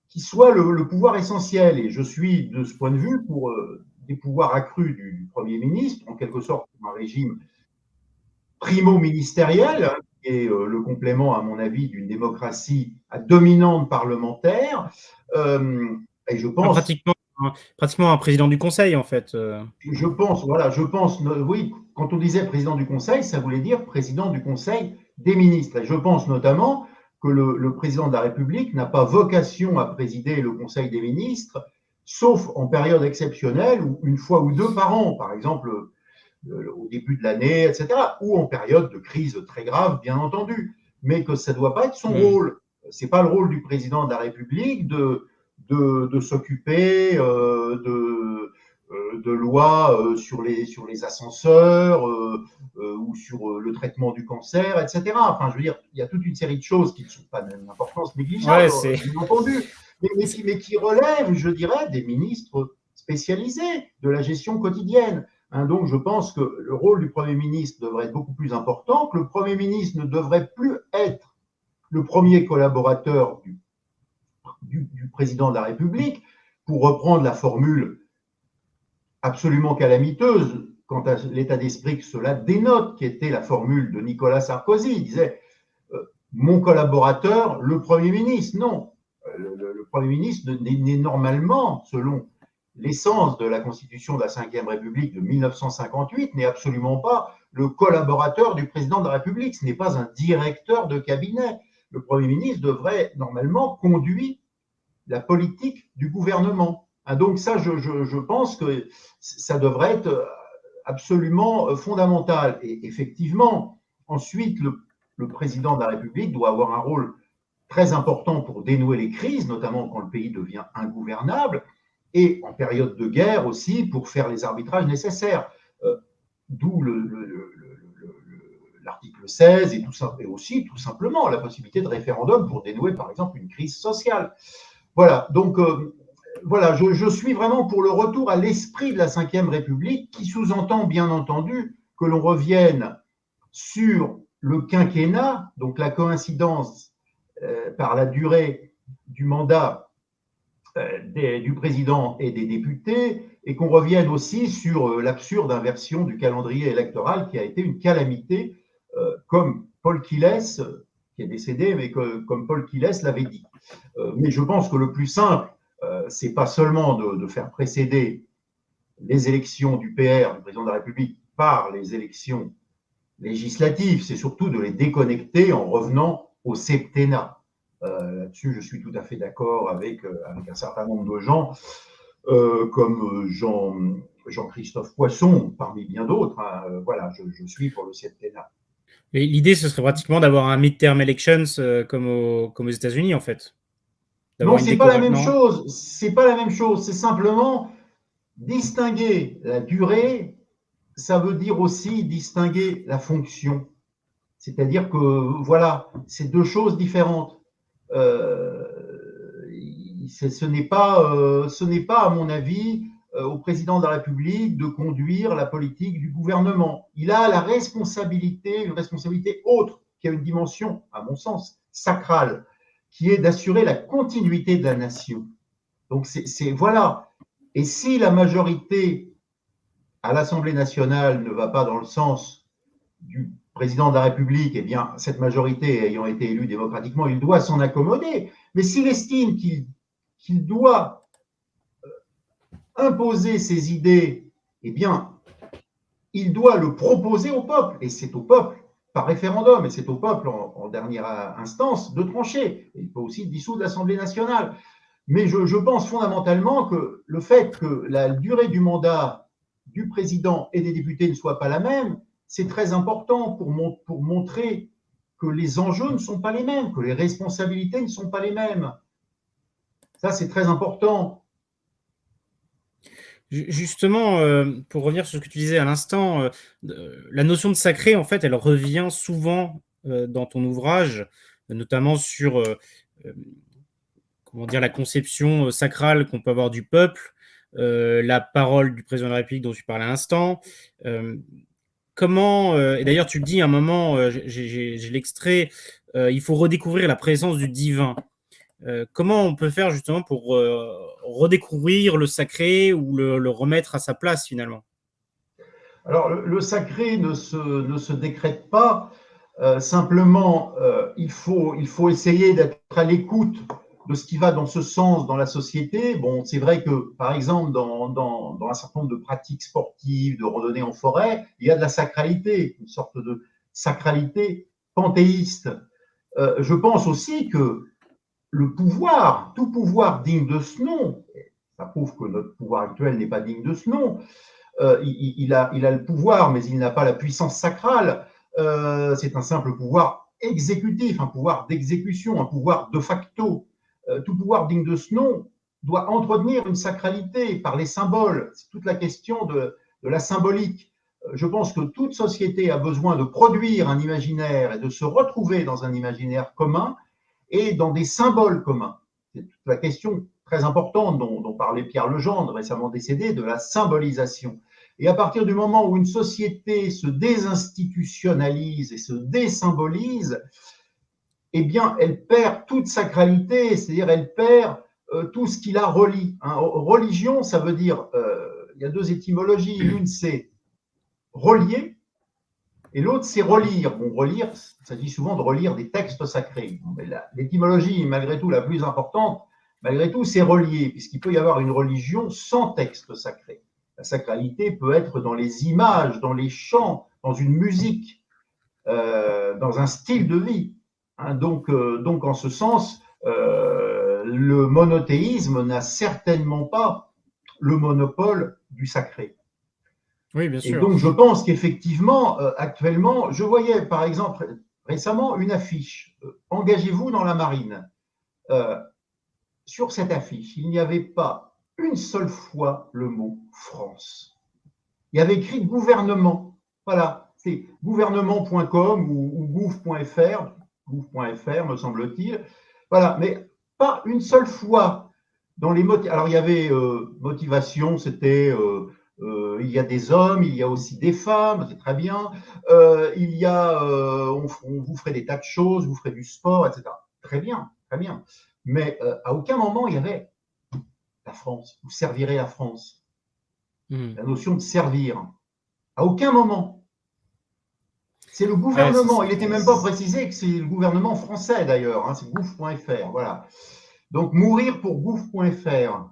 qui soit le pouvoir essentiel. Et je suis, de ce point de vue, pour des pouvoirs accrus du Premier ministre, en quelque sorte un régime primo-ministériel, qui est le complément, à mon avis, d'une démocratie à dominante parlementaire. Et je pense... Pratiquement un président du Conseil, en fait. Je pense, oui, quand on disait président du Conseil, ça voulait dire président du Conseil des ministres. Et je pense notamment que le président de la République n'a pas vocation à présider le Conseil des ministres, sauf en période exceptionnelle, ou une fois ou deux par an, par exemple au début de l'année, etc., ou en période de crise très grave, bien entendu. Mais que ça ne doit pas être son rôle. Ce n'est pas le rôle du président de la République de s'occuper de lois sur les ascenseurs ou sur le traitement du cancer, etc. Enfin, je veux dire, il y a toute une série de choses qui ne sont pas d'une importance négligeable, bien entendu, mais qui relèvent, je dirais, des ministres spécialisés de la gestion quotidienne. Donc, je pense que le rôle du Premier ministre devrait être beaucoup plus important, que le Premier ministre ne devrait plus être le premier collaborateur du président de la République, pour reprendre la formule absolument calamiteuse quant à l'état d'esprit que cela dénote, qui était la formule de Nicolas Sarkozy. Il disait mon collaborateur, le Premier ministre. Non, le Premier ministre n'est normalement, selon l'essence de la Constitution de la Ve République de 1958, n'est absolument pas le collaborateur du président de la République. Ce n'est pas un directeur de cabinet. Le Premier ministre devrait normalement conduire la politique du gouvernement. Donc ça, je pense que ça devrait être absolument fondamental. Et effectivement, ensuite, le président de la République doit avoir un rôle très important pour dénouer les crises, notamment quand le pays devient ingouvernable, et en période de guerre aussi pour faire les arbitrages nécessaires. D'où l'article 16 et aussi tout simplement la possibilité de référendum pour dénouer par exemple une crise sociale. Voilà, donc voilà, je suis vraiment pour le retour à l'esprit de la Ve République, qui sous-entend bien entendu que l'on revienne sur le quinquennat, donc la coïncidence par la durée du mandat du président et des députés, et qu'on revienne aussi sur l'absurde inversion du calendrier électoral qui a été une calamité, comme Paul Quilles, qui est décédé, mais comme Paul Quilles l'avait dit. Mais je pense que le plus simple, c'est pas seulement de faire précéder les élections du PR, du président de la République, par les élections législatives, c'est surtout de les déconnecter en revenant au septennat. Là-dessus, je suis tout à fait d'accord avec un certain nombre de gens, comme Jean-Christophe Poisson, parmi bien d'autres. Voilà, je suis pour le septennat. Et l'idée, ce serait pratiquement d'avoir un midterm elections comme aux États-Unis, en fait. Non, c'est pas la même chose. C'est pas la même chose. C'est simplement distinguer la durée. Ça veut dire aussi distinguer la fonction. C'est-à-dire que voilà, c'est deux choses différentes. Ce n'est pas, à mon avis, au président de la République de conduire la politique du gouvernement. Il a la responsabilité, une responsabilité autre qui a une dimension, à mon sens, sacrale, qui est d'assurer la continuité de la nation. Donc, voilà. Et si la majorité à l'Assemblée nationale ne va pas dans le sens du président de la République, eh bien, cette majorité ayant été élue démocratiquement, il doit s'en accommoder. Mais s'il estime qu'il doit imposer ses idées, eh bien, il doit le proposer au peuple. Et c'est au peuple, par référendum, et c'est au peuple, en dernière instance, de trancher. Et il peut aussi dissoudre l'Assemblée nationale. Mais je pense fondamentalement que le fait que la durée du mandat du président et des députés ne soit pas la même, c'est très important pour montrer que les enjeux ne sont pas les mêmes, que les responsabilités ne sont pas les mêmes. Ça, c'est très important. Justement, pour revenir sur ce que tu disais à l'instant, la notion de sacré, en fait, elle revient souvent dans ton ouvrage, notamment sur comment dire, la conception sacrale qu'on peut avoir du peuple, la parole du président de la République dont tu parlais à l'instant. Comment, et d'ailleurs tu le dis à un moment, j'ai l'extrait, il faut redécouvrir la présence du divin. Comment on peut faire justement pour redécouvrir le sacré ou le remettre à sa place finalement? Alors, le sacré ne se décrète pas. Simplement, il faut essayer d'être à l'écoute de ce qui va dans ce sens dans la société. Bon, c'est vrai que, par exemple, dans un certain nombre de pratiques sportives, de randonnée en forêt, il y a de la sacralité, une sorte de sacralité panthéiste. Je pense aussi que le pouvoir, tout pouvoir digne de ce nom, ça prouve que notre pouvoir actuel n'est pas digne de ce nom, il a le pouvoir, mais il n'a pas la puissance sacrale. C'est un simple pouvoir exécutif, un pouvoir d'exécution, un pouvoir de facto. Tout pouvoir digne de ce nom doit entretenir une sacralité par les symboles. C'est toute la question de la symbolique. Je pense que toute société a besoin de produire un imaginaire et de se retrouver dans un imaginaire commun et dans des symboles communs. C'est toute la question très importante dont parlait Pierre Legendre, récemment décédé, de la symbolisation. Et à partir du moment où une société se désinstitutionnalise et se désymbolise, eh bien, elle perd toute sacralité, c'est-à-dire elle perd tout ce qui la relie. Hein. Religion, ça veut dire, il y a deux étymologies. L'une, c'est relier, et l'autre, c'est relire. Bon, relire, ça dit souvent de relire des textes sacrés. Mais l'étymologie, malgré tout, la plus importante, malgré tout, c'est relier, puisqu'il peut y avoir une religion sans texte sacré. La sacralité peut être dans les images, dans les chants, dans une musique, dans un style de vie. Hein, donc, en ce sens, le monothéisme n'a certainement pas le monopole du sacré. Oui, bien Et sûr. donc, je pense qu'effectivement, actuellement, je voyais par exemple récemment une affiche Engagez-vous dans la marine. Sur cette affiche, il n'y avait pas une seule fois le mot France. Il y avait écrit gouvernement. Voilà, c'est gouvernement.com ou gouv.fr, gouv.fr me semble-t-il. Voilà, mais pas une seule fois dans les alors il y avait motivation, c'était il y a des hommes, il y a aussi des femmes, c'est très bien. Il y a on vous ferait des tas de choses, vous ferez du sport, etc. Très bien, très bien. Mais à aucun moment il y avait la France. Vous servirez la France. La notion de servir. À aucun moment. C'est le gouvernement. Il n'était même pas précisé que c'est le gouvernement français d'ailleurs. Hein, c'est gouv.fr. Voilà. Donc mourir pour gouv.fr.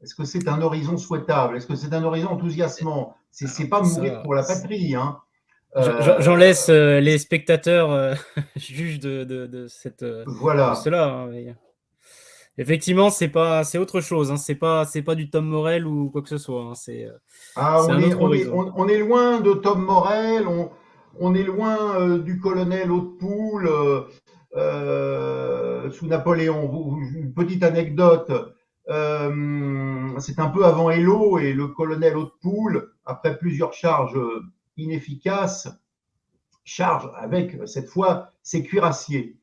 Est-ce que c'est un horizon souhaitable? Est-ce que c'est un horizon enthousiasmant? C'est pas mourir pour la patrie. Hein. J'en laisse les spectateurs juges de voilà. cela. Hein, mais... Effectivement, c'est autre chose. Hein, c'est pas du Tom Morel ou quoi que ce soit. Hein, c'est un autre horizon. On est loin de Tom Morel. On est loin du colonel Hautpoul sous Napoléon. Une petite anecdote. C'est un peu avant Hello et le colonel Hautpoul, après plusieurs charges inefficaces, charge avec cette fois ses cuirassiers.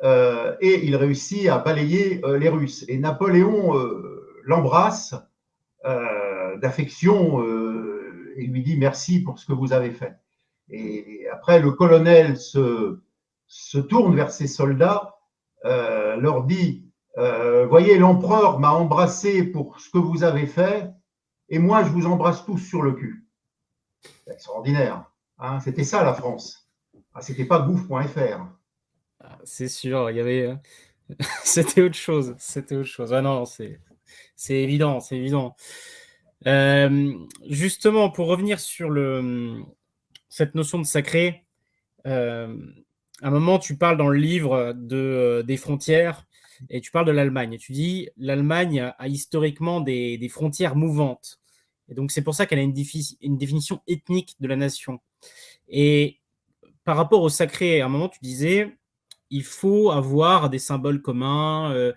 Et il réussit à balayer les Russes. Et Napoléon l'embrasse d'affection et lui dit merci pour ce que vous avez fait. Et après, le colonel se se tourne vers ses soldats, leur dit voyez, l'empereur m'a embrassé pour ce que vous avez fait, et moi, je vous embrasse tous sur le cul. C'est extraordinaire. Hein, c'était ça, la France. Ah, c'était pas gouv.fr. C'est sûr, il y avait. C'était autre chose. C'était autre chose. Ah non, c'est évident, c'est évident. Justement, pour revenir sur cette notion de sacré, à un moment, tu parles dans le livre des frontières et tu parles de l'Allemagne. Tu dis l'Allemagne a historiquement des frontières mouvantes. Et donc, c'est pour ça qu'elle a une définition ethnique de la nation. Et par rapport au sacré, à un moment, tu disais il faut avoir des symboles communs,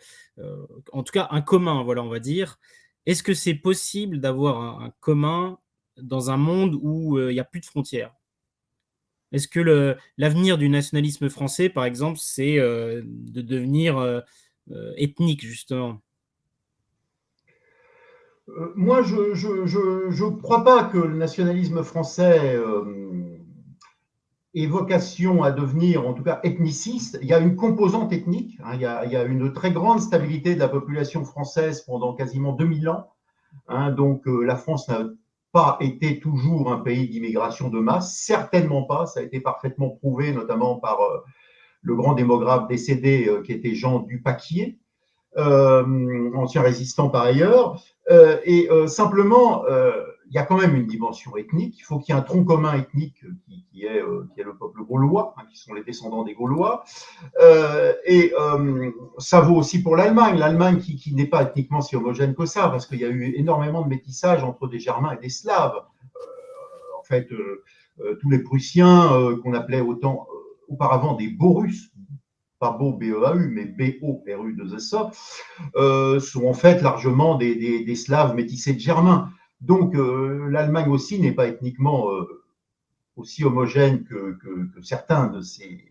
en tout cas un commun, voilà, on va dire. Est-ce que c'est possible d'avoir un commun dans un monde où il n'y a plus de frontières? Est-ce que l'avenir du nationalisme français, par exemple, c'est de devenir ethnique, justement? Moi, je crois pas que le nationalisme français ait vocation à devenir, en tout cas, ethniciste. Il y a une composante ethnique. Hein, il y a une très grande stabilité de la population française pendant quasiment 2000 ans. Hein, donc, la France n'a pas été toujours un pays d'immigration de masse, certainement pas. Ça a été parfaitement prouvé, notamment par le grand démographe décédé qui était Jean Dupaquier, ancien résistant par ailleurs. Simplement, il y a quand même une dimension ethnique. Il faut qu'il y ait un tronc commun ethnique qui est le peuple gaulois, hein, qui sont les descendants des Gaulois. Ça vaut aussi pour l'Allemagne. L'Allemagne qui n'est pas ethniquement si homogène que ça, parce qu'il y a eu énormément de métissage entre des Germains et des Slaves. En fait, tous les Prussiens, qu'on appelait auparavant des Borus, pas Beau, B-E-A-U, mais B-O-R-U-2-S-A, sont en fait largement des Slaves métissés de Germains. Donc, l'Allemagne aussi n'est pas ethniquement aussi homogène que certains de ces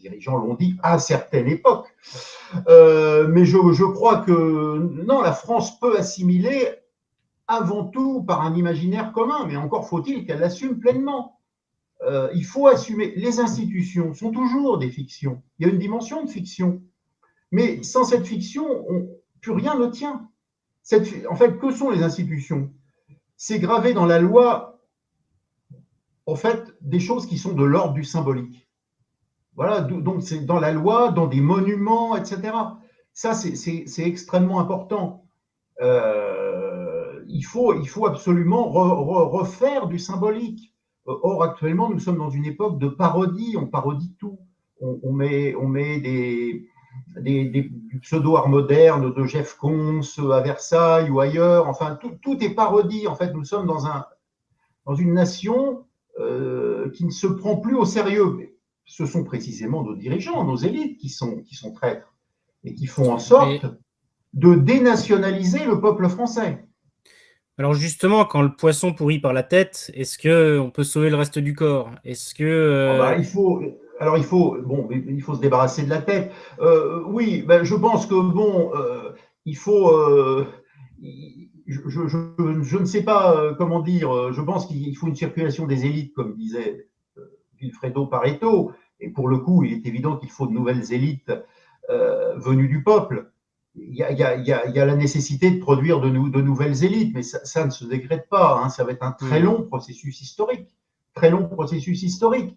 dirigeants l'ont dit à certaines époques. Mais je crois que non, la France peut assimiler avant tout par un imaginaire commun, mais encore faut-il qu'elle l'assume pleinement. Il faut assumer. Les institutions sont toujours des fictions. Il y a une dimension de fiction. Mais sans cette fiction, plus rien ne tient. En fait, que sont les institutions? C'est gravé dans la loi, en fait, des choses qui sont de l'ordre du symbolique. Voilà, donc c'est dans la loi, dans des monuments, etc. Ça, c'est extrêmement important. Il faut absolument refaire du symbolique. Or, actuellement, nous sommes dans une époque de parodie. On parodie tout. On met des pseudo-arts modernes de Jeff Koons à Versailles ou ailleurs. Enfin, tout est parodie. En fait, nous sommes dans une nation qui ne se prend plus au sérieux. Ce sont précisément nos dirigeants, nos élites qui sont traîtres et qui font en sorte de dénationaliser le peuple français. Alors justement, quand le poisson pourrit par la tête, est-ce qu'on peut sauver le reste du corps? Est-ce que... il faut se débarrasser de la tête. Oui, je pense que il faut. Je ne sais pas comment dire. Je pense qu'il faut une circulation des élites, comme disait Vilfredo Pareto. Et pour le coup, il est évident qu'il faut de nouvelles élites venues du peuple. Il y a la nécessité de produire de nouvelles élites, mais ça ne se décrète pas. Hein. Ça va être un très long processus historique. Très long processus historique.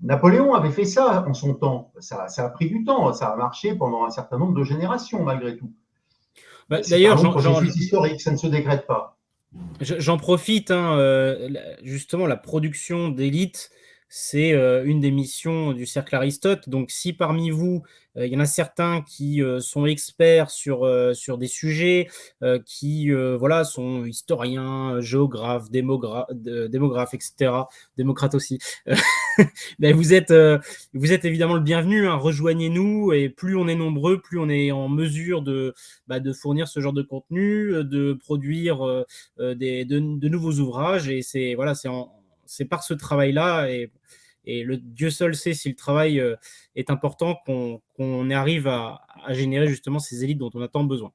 Napoléon avait fait ça en son temps. Ça a pris du temps. Ça a marché pendant un certain nombre de générations, malgré tout. C'est un long processus historique. Ça ne se décrète pas. J'en profite, hein, justement, la production d'élite, c'est une des missions du Cercle Aristote. Donc, si parmi vous, il y en a certains qui sont experts sur des sujets, qui voilà, sont historiens, géographes, démographes, etc., démocrates aussi, ben vous êtes évidemment le bienvenu. Hein, rejoignez-nous, et plus on est nombreux, plus on est en mesure de fournir ce genre de contenu, de produire de nouveaux ouvrages. Et c'est par ce travail-là, et le Dieu seul sait si le travail est important, qu'on arrive à générer justement ces élites dont on a tant besoin.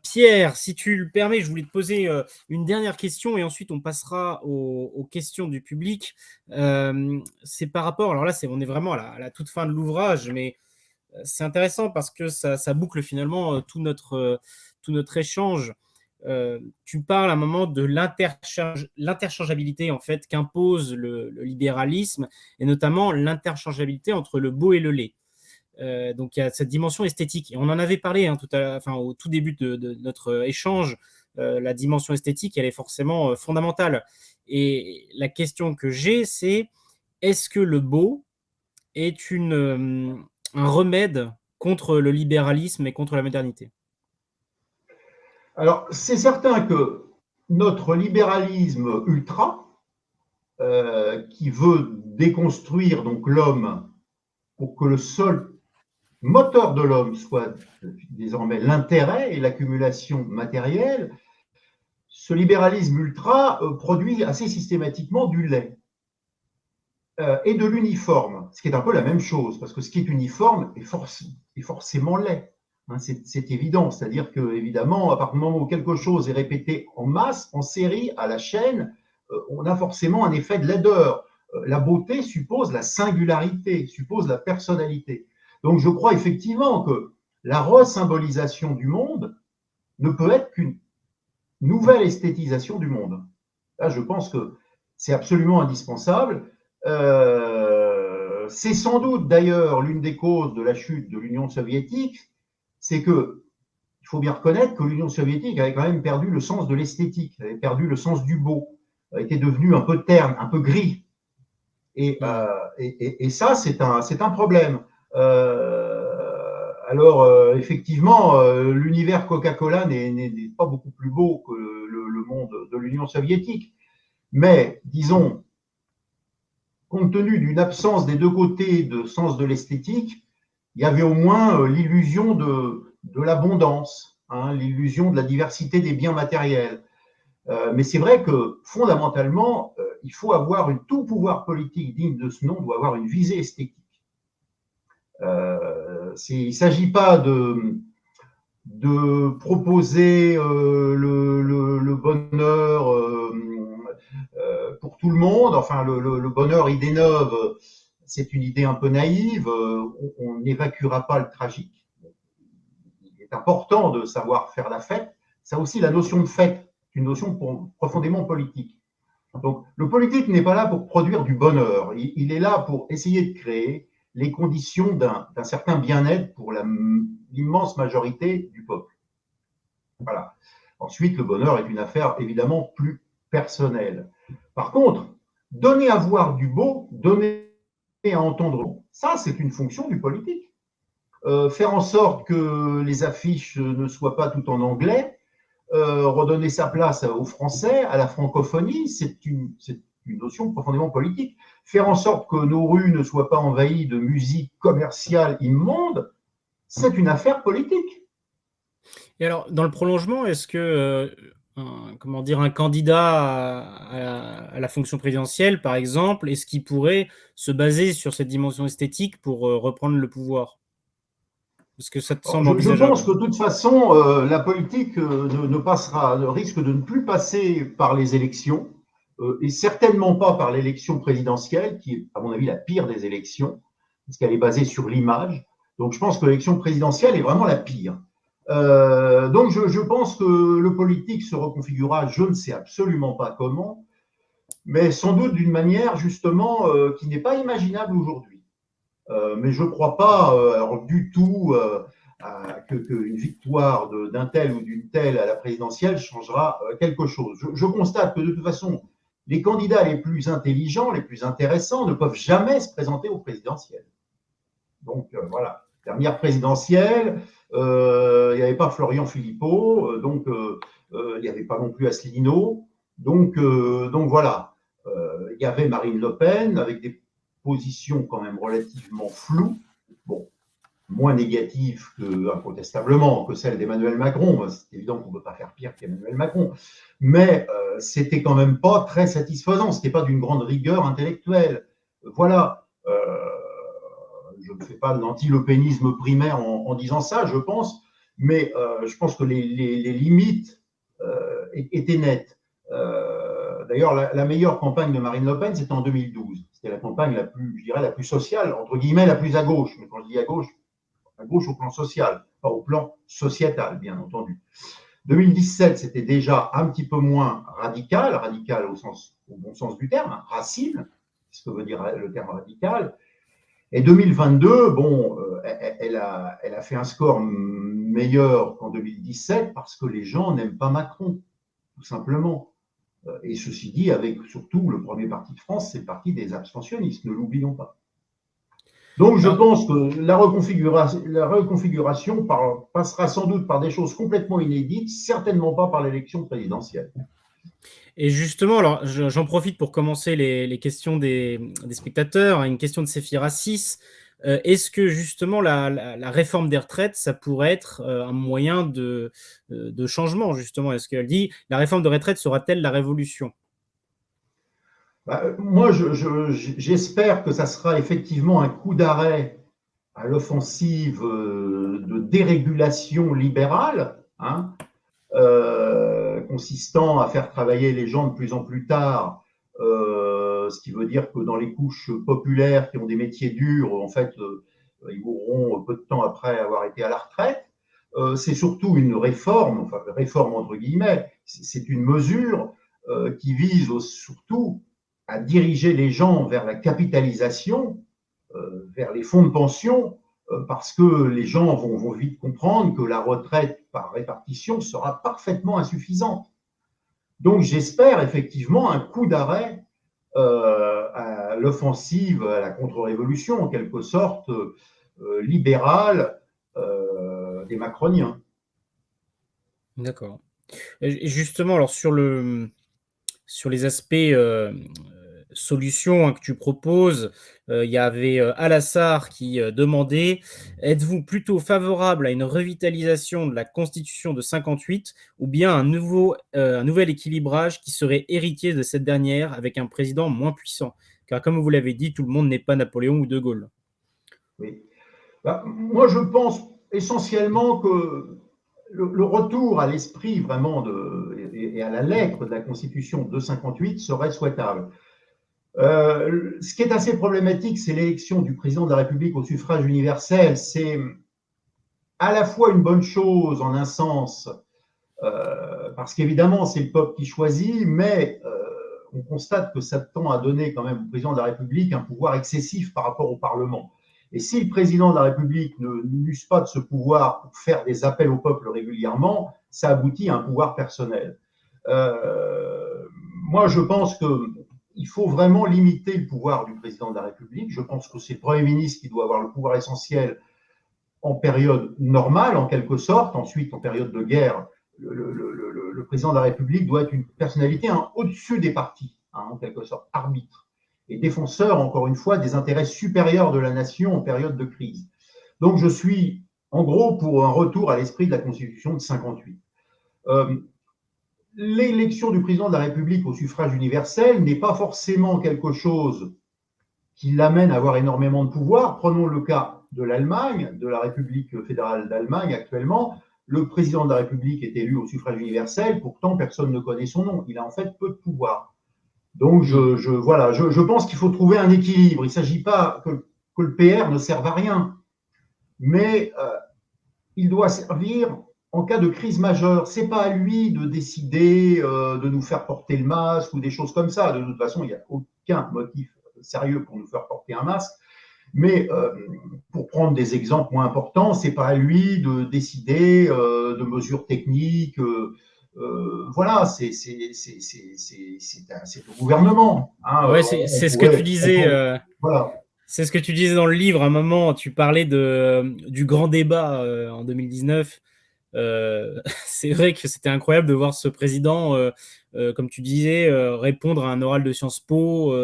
Pierre, si tu le permets, je voulais te poser une dernière question et ensuite on passera aux questions du public. C'est par rapport, alors là, on est vraiment à la toute fin de l'ouvrage, mais c'est intéressant parce que ça boucle finalement tout notre échange. Tu parles à un moment de l'interchangeabilité en fait qu'impose le libéralisme et notamment l'interchangeabilité entre le beau et le laid. Donc il y a cette dimension esthétique. Et on en avait parlé au tout début de notre échange. La dimension esthétique, elle est forcément fondamentale. Et la question que j'ai, c'est est-ce que le beau est un remède contre le libéralisme et contre la modernité? Alors, c'est certain que notre libéralisme ultra, qui veut déconstruire donc l'homme pour que le seul moteur de l'homme soit désormais l'intérêt et l'accumulation matérielle, ce libéralisme ultra produit assez systématiquement du lait et de l'uniforme, ce qui est un peu la même chose, parce que ce qui est uniforme est forcément laid. Hein, c'est évident, c'est-à-dire que évidemment, à partir du moment où quelque chose est répété en masse, en série, à la chaîne, on a forcément un effet de laideur. La beauté suppose la singularité, suppose la personnalité. Donc je crois effectivement que la resymbolisation du monde ne peut être qu'une nouvelle esthétisation du monde. Là, je pense que c'est absolument indispensable. C'est sans doute d'ailleurs l'une des causes de la chute de l'Union soviétique, c'est que il faut bien reconnaître que l'Union soviétique avait quand même perdu le sens de l'esthétique, avait perdu le sens du beau, était devenu un peu terne, un peu gris. Et ça, c'est un problème. Effectivement, l'univers Coca-Cola n'est pas beaucoup plus beau que le monde de l'Union soviétique. Mais, disons, compte tenu d'une absence des deux côtés de sens de l'esthétique, il y avait au moins l'illusion de l'abondance, hein, l'illusion de la diversité des biens matériels. Mais c'est vrai que fondamentalement, il faut avoir tout pouvoir politique digne de ce nom doit avoir une visée esthétique. Il ne s'agit pas de proposer le bonheur pour tout le monde. Enfin, le bonheur idée neuve, c'est une idée un peu naïve. On n'évacuera pas le tragique. Il est important de savoir faire la fête. Ça aussi, la notion de fête, une notion profondément politique. Donc, le politique n'est pas là pour produire du bonheur. Il est là pour essayer de créer les conditions d'un certain bien-être pour l'immense majorité du peuple. Voilà. Ensuite, le bonheur est une affaire évidemment plus personnelle. Par contre, donner à voir du beau, donner à entendre, ça, c'est une fonction du politique. Faire en sorte que les affiches ne soient pas toutes en anglais, redonner sa place aux Français, à la francophonie, c'est une notion profondément politique. Faire en sorte que nos rues ne soient pas envahies de musique commerciale immonde, c'est une affaire politique. Et alors, dans le prolongement, est-ce que un candidat à la fonction présidentielle, par exemple, est-ce qu'il pourrait se baser sur cette dimension esthétique pour reprendre le pouvoir? Est-ce que ça te semble Je pense envisageable? que de toute façon, la politique risque de ne plus passer par les élections, et certainement pas par l'élection présidentielle, qui est, à mon avis, la pire des élections, parce qu'elle est basée sur l'image. Donc, je pense que l'élection présidentielle est vraiment la pire. Donc, je pense que le politique se reconfigurera, je ne sais absolument pas comment, mais sans doute d'une manière, justement, qui n'est pas imaginable aujourd'hui. Mais je ne crois pas du tout qu'une victoire d'un tel ou d'une telle à la présidentielle changera quelque chose. Je constate que de toute façon, les candidats les plus intelligents, les plus intéressants ne peuvent jamais se présenter aux présidentielles. Donc voilà, dernière présidentielle, il n'y avait pas Florian Philippot, donc il n'y avait pas non plus Asselineau. Donc voilà, il y avait Marine Le Pen avec des position quand même relativement floue, bon, moins négative incontestablement que celle d'Emmanuel Macron. C'est évident qu'on ne peut pas faire pire qu'Emmanuel Macron, mais c'était quand même pas très satisfaisant. C'était pas d'une grande rigueur intellectuelle. Voilà. Je ne fais pas de l'anti-lepénisme primaire en disant ça. Je pense mais je pense que les limites étaient nettes. D'ailleurs, la meilleure campagne de Marine Le Pen, c'était en 2012. C'était la campagne la plus, je dirais, la plus sociale, entre guillemets, la plus à gauche. Mais quand je dis à gauche au plan social, pas au plan sociétal, bien entendu. 2017, c'était déjà un petit peu moins radical au bon sens du terme, racine, c'est ce que veut dire le terme radical. Et 2022, bon, elle a fait un score meilleur qu'en 2017 parce que les gens n'aiment pas Macron, tout simplement. Et ceci dit, avec surtout le premier parti de France, c'est le parti des abstentionnistes, ne l'oublions pas. Donc je pense que la reconfiguration passera sans doute par des choses complètement inédites, certainement pas par l'élection présidentielle. Et justement, alors j'en profite pour commencer les questions des spectateurs. Une question de Séphira 6. Est-ce que justement la réforme des retraites, ça pourrait être un moyen de changement, justement? Est-ce qu'elle dit la réforme de retraite sera-t-elle la révolution? Moi, j'espère que ça sera effectivement un coup d'arrêt à l'offensive de dérégulation libérale, hein, consistant à faire travailler les gens de plus en plus tard, ce qui veut dire que dans les couches populaires qui ont des métiers durs, en fait, ils mourront peu de temps après avoir été à la retraite. C'est surtout une réforme, enfin réforme entre guillemets, c'est une mesure qui vise surtout à diriger les gens vers la capitalisation, vers les fonds de pension, parce que les gens vont vite comprendre que la retraite par répartition sera parfaitement insuffisante. Donc j'espère effectivement un coup d'arrêt à l'offensive, à la contre-révolution, en quelque sorte, libérale des macroniens. D'accord. Et justement, alors sur les aspects solutions, hein, que tu proposes, il y avait Alassar qui demandait: êtes-vous plutôt favorable à une revitalisation de la Constitution de 58 ou bien un nouvel équilibrage qui serait héritier de cette dernière avec un président moins puissant? Car comme vous l'avez dit, tout le monde n'est pas Napoléon ou De Gaulle. Oui. Moi, je pense essentiellement que le retour à l'esprit vraiment et à la lettre de la Constitution de 58 serait souhaitable. Ce qui est assez problématique, c'est l'élection du président de la République au suffrage universel. C'est à la fois une bonne chose en un sens, parce qu'évidemment, c'est le peuple qui choisit, mais on constate que ça tend à donner quand même au président de la République un pouvoir excessif par rapport au Parlement. Et si le président de la République n'use pas de ce pouvoir pour faire des appels au peuple régulièrement, ça aboutit à un pouvoir personnel. Moi, je pense qu'il faut vraiment limiter le pouvoir du président de la République. Je pense que c'est le Premier ministre qui doit avoir le pouvoir essentiel en période normale, en quelque sorte. Ensuite, en période de guerre, le président de la République doit être une personnalité au-dessus des partis, en quelque sorte, arbitre et défenseur, encore une fois, des intérêts supérieurs de la nation en période de crise. Donc, je suis, en gros, pour un retour à l'esprit de la Constitution de 58. L'élection du président de la République au suffrage universel n'est pas forcément quelque chose qui l'amène à avoir énormément de pouvoir. Prenons le cas de l'Allemagne, de la République fédérale d'Allemagne actuellement. Le président de la République est élu au suffrage universel, pourtant personne ne connaît son nom. Il a en fait peu de pouvoir. Donc, je pense qu'il faut trouver un équilibre. Il ne s'agit pas que le PR ne serve à rien, mais il doit servir en cas de crise majeure. Ce n'est pas à lui de décider de nous faire porter le masque ou des choses comme ça. De toute façon, il n'y a aucun motif sérieux pour nous faire porter un masque. Mais pour prendre des exemples moins importants, ce n'est pas à lui de décider de mesures techniques. Voilà, c'est au gouvernement. Hein, Ouais, c'est ce que tu disais. Voilà. C'est ce que tu disais dans le livre. À un moment, tu parlais du grand débat en 2019. C'est vrai que c'était incroyable de voir ce président, comme tu disais, répondre à un oral de Sciences Po,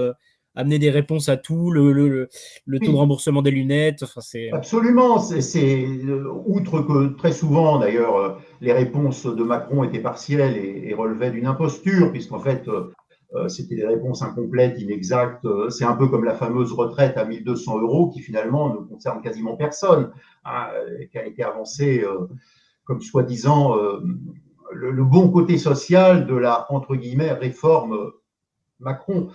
amener des réponses à tout, le taux de remboursement des lunettes. Enfin, absolument. Outre que très souvent, d'ailleurs, les réponses de Macron étaient partielles et relevaient d'une imposture, puisqu'en fait, c'était des réponses incomplètes, inexactes. C'est un peu comme la fameuse retraite à 1 200 € qui finalement ne concerne quasiment personne, hein, qui a été avancée comme soi-disant le bon côté social de la, entre guillemets, réforme Macron.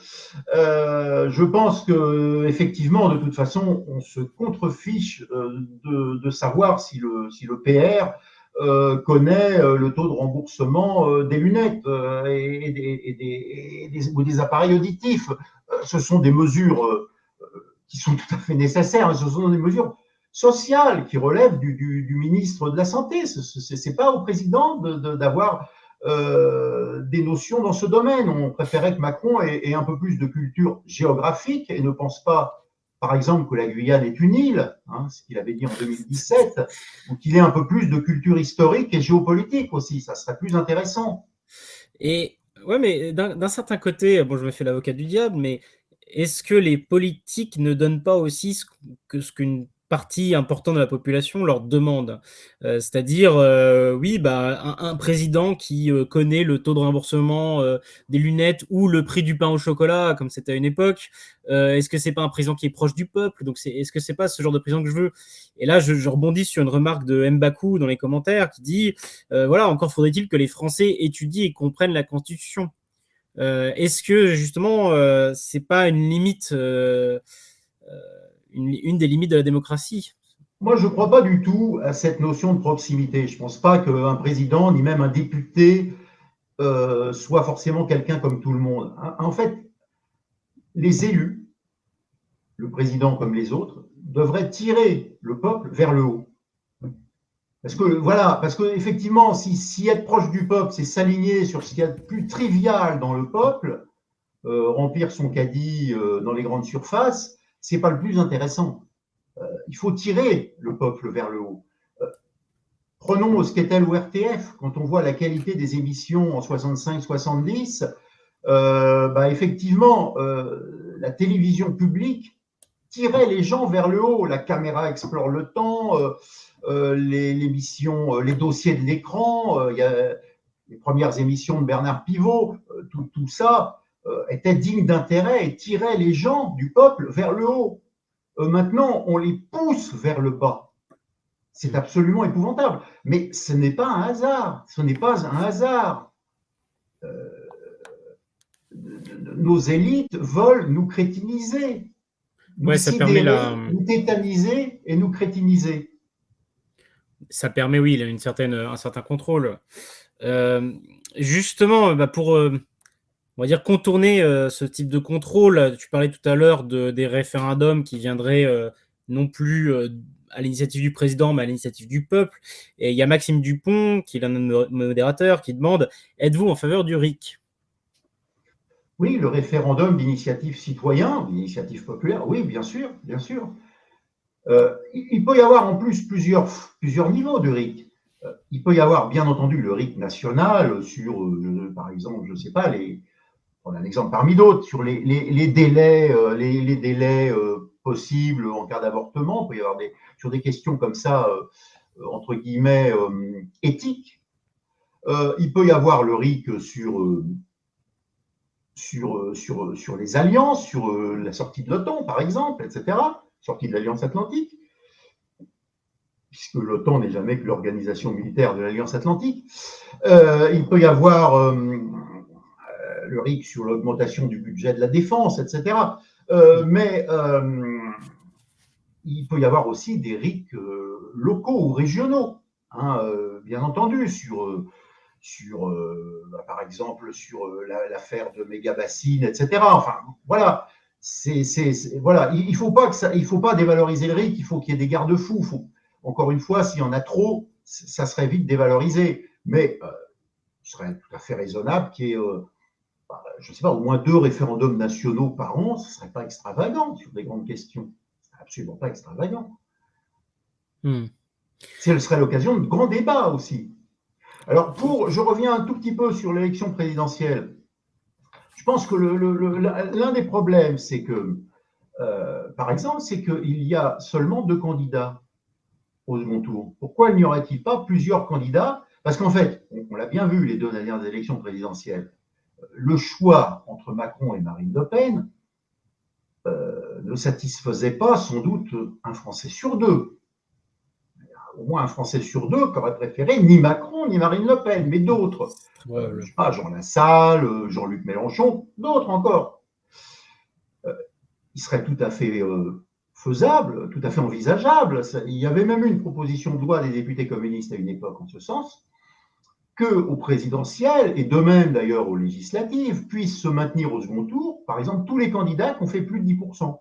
Je pense que effectivement, de toute façon, on se contrefiche de savoir si le PR connaît le taux de remboursement des lunettes ou des appareils auditifs. Ce sont des mesures qui sont tout à fait nécessaires, mais ce sont des mesures sociales qui relèvent du ministre de la Santé. Ce n'est pas au président d'avoir des notions dans ce domaine. On préférait que Macron ait un peu plus de culture géographique et ne pense pas, par exemple, que la Guyane est une île, ce qu'il avait dit en 2017, ou qu'il ait un peu plus de culture historique et géopolitique aussi. Ça serait plus intéressant. Et ouais, mais d'un certain côté, bon, je me fais l'avocat du diable, mais est-ce que les politiques ne donnent pas aussi ce qu'une partie importante de la population leur demande? C'est-à-dire, oui, bah, un président qui, connaît le taux de remboursement, des lunettes ou le prix du pain au chocolat, comme c'était à une époque, est-ce que c'est pas un président qui est proche du peuple? Donc est-ce que c'est pas ce genre de président que je veux? Et là, je rebondis sur une remarque de Mbakou dans les commentaires qui dit, voilà, encore faudrait-il que les Français étudient et comprennent la Constitution. Est-ce que justement, c'est pas une limite, une des limites de la démocratie? Moi, je ne crois pas du tout à cette notion de proximité. Je ne pense pas qu'un président, ni même un député, soit forcément quelqu'un comme tout le monde. En fait, les élus, le président comme les autres, devraient tirer le peuple vers le haut. Parce que effectivement, si être proche du peuple, c'est s'aligner sur ce qu'il y a de plus trivial dans le peuple, remplir son caddie dans les grandes surfaces, c'est pas le plus intéressant. Il faut tirer le peuple vers le haut. Prenons Euskaltel ou RTF, quand on voit la qualité des émissions en 65-70, effectivement, la télévision publique tirait les gens vers le haut. La caméra explore le temps, l'émission, les dossiers de l'écran, il y a les premières émissions de Bernard Pivot, tout ça était digne d'intérêt et tirait les gens du peuple vers le haut. Maintenant, on les pousse vers le bas. C'est absolument épouvantable. Mais ce n'est pas un hasard. Ce n'est pas un hasard. Nos élites veulent nous crétiniser, nous sidérer, nous tétaniser et nous crétiniser. Ça permet, oui, un certain contrôle. Justement, pour on va dire contourner ce type de contrôle, tu parlais tout à l'heure des référendums qui viendraient non plus à l'initiative du président, mais à l'initiative du peuple. Et il y a Maxime Dupont, qui est l'un de nos modérateurs, qui demande: êtes-vous en faveur du RIC? Oui, le référendum d'initiative citoyen, d'initiative populaire, oui, bien sûr, bien sûr. Il peut y avoir en plus plusieurs niveaux de RIC. Il peut y avoir, bien entendu, le RIC national sur, par exemple, je ne sais pas, on a un exemple parmi d'autres, sur les délais, les délais possibles en cas d'avortement. Il peut y avoir sur des questions comme ça, entre guillemets, éthiques. Il peut y avoir le RIC sur les alliances, sur la sortie de l'OTAN, par exemple, etc., sortie de l'Alliance Atlantique, puisque l'OTAN n'est jamais que l'organisation militaire de l'Alliance Atlantique. Il peut y avoir le RIC sur l'augmentation du budget de la défense, etc. Mais il peut y avoir aussi des RIC locaux ou régionaux, bien entendu, par exemple, sur l'affaire de Méga-Bassine, etc. Enfin, voilà. Voilà. Il ne faut pas dévaloriser le RIC, il faut qu'il y ait des garde-fous. Encore une fois, s'il y en a trop, ça serait vite dévalorisé. Mais ce serait tout à fait raisonnable qu'il y ait, je ne sais pas, au moins 2 référendums nationaux par an. Ce ne serait pas extravagant sur des grandes questions. Ce serait absolument pas extravagant. Ce serait l'occasion de grands débats aussi. Alors, je reviens un tout petit peu sur l'élection présidentielle. Je pense que l'un des problèmes, c'est que, par exemple, c'est qu'il y a seulement 2 candidats au second tour. Pourquoi n'y aurait-il pas plusieurs candidats? Parce qu'en fait, on l'a bien vu les 2 dernières élections présidentielles, le choix entre Macron et Marine Le Pen ne satisfaisait pas, sans doute, un Français sur 2. au moins un Français sur deux qui aurait préféré ni Macron ni Marine Le Pen, mais d'autres. Je sais pas, Jean Lassalle, Jean-Luc Mélenchon, d'autres encore. Il serait tout à fait faisable, tout à fait envisageable. Il y avait même eu une proposition de loi des députés communistes à une époque en ce sens, qu'au présidentiel, et de même d'ailleurs aux législatives, puissent se maintenir au second tour, par exemple, tous les candidats qui ont fait plus de 10%.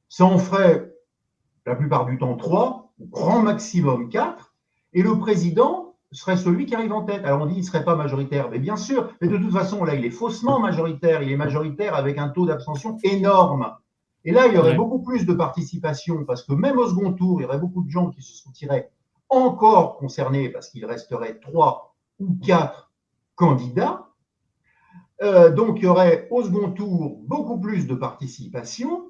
Ça en ferait la plupart du temps 3, au grand maximum 4, et le président serait celui qui arrive en tête. Alors on dit qu'il ne serait pas majoritaire, mais bien sûr, mais de toute façon, là, il est faussement majoritaire, il est majoritaire avec un taux d'abstention énorme. Et là, il y aurait beaucoup plus de participation, parce que même au second tour, il y aurait beaucoup de gens qui se sentiraient encore concernés, parce qu'il resterait 3 ou 4 candidats. Donc, il y aurait au second tour beaucoup plus de participation,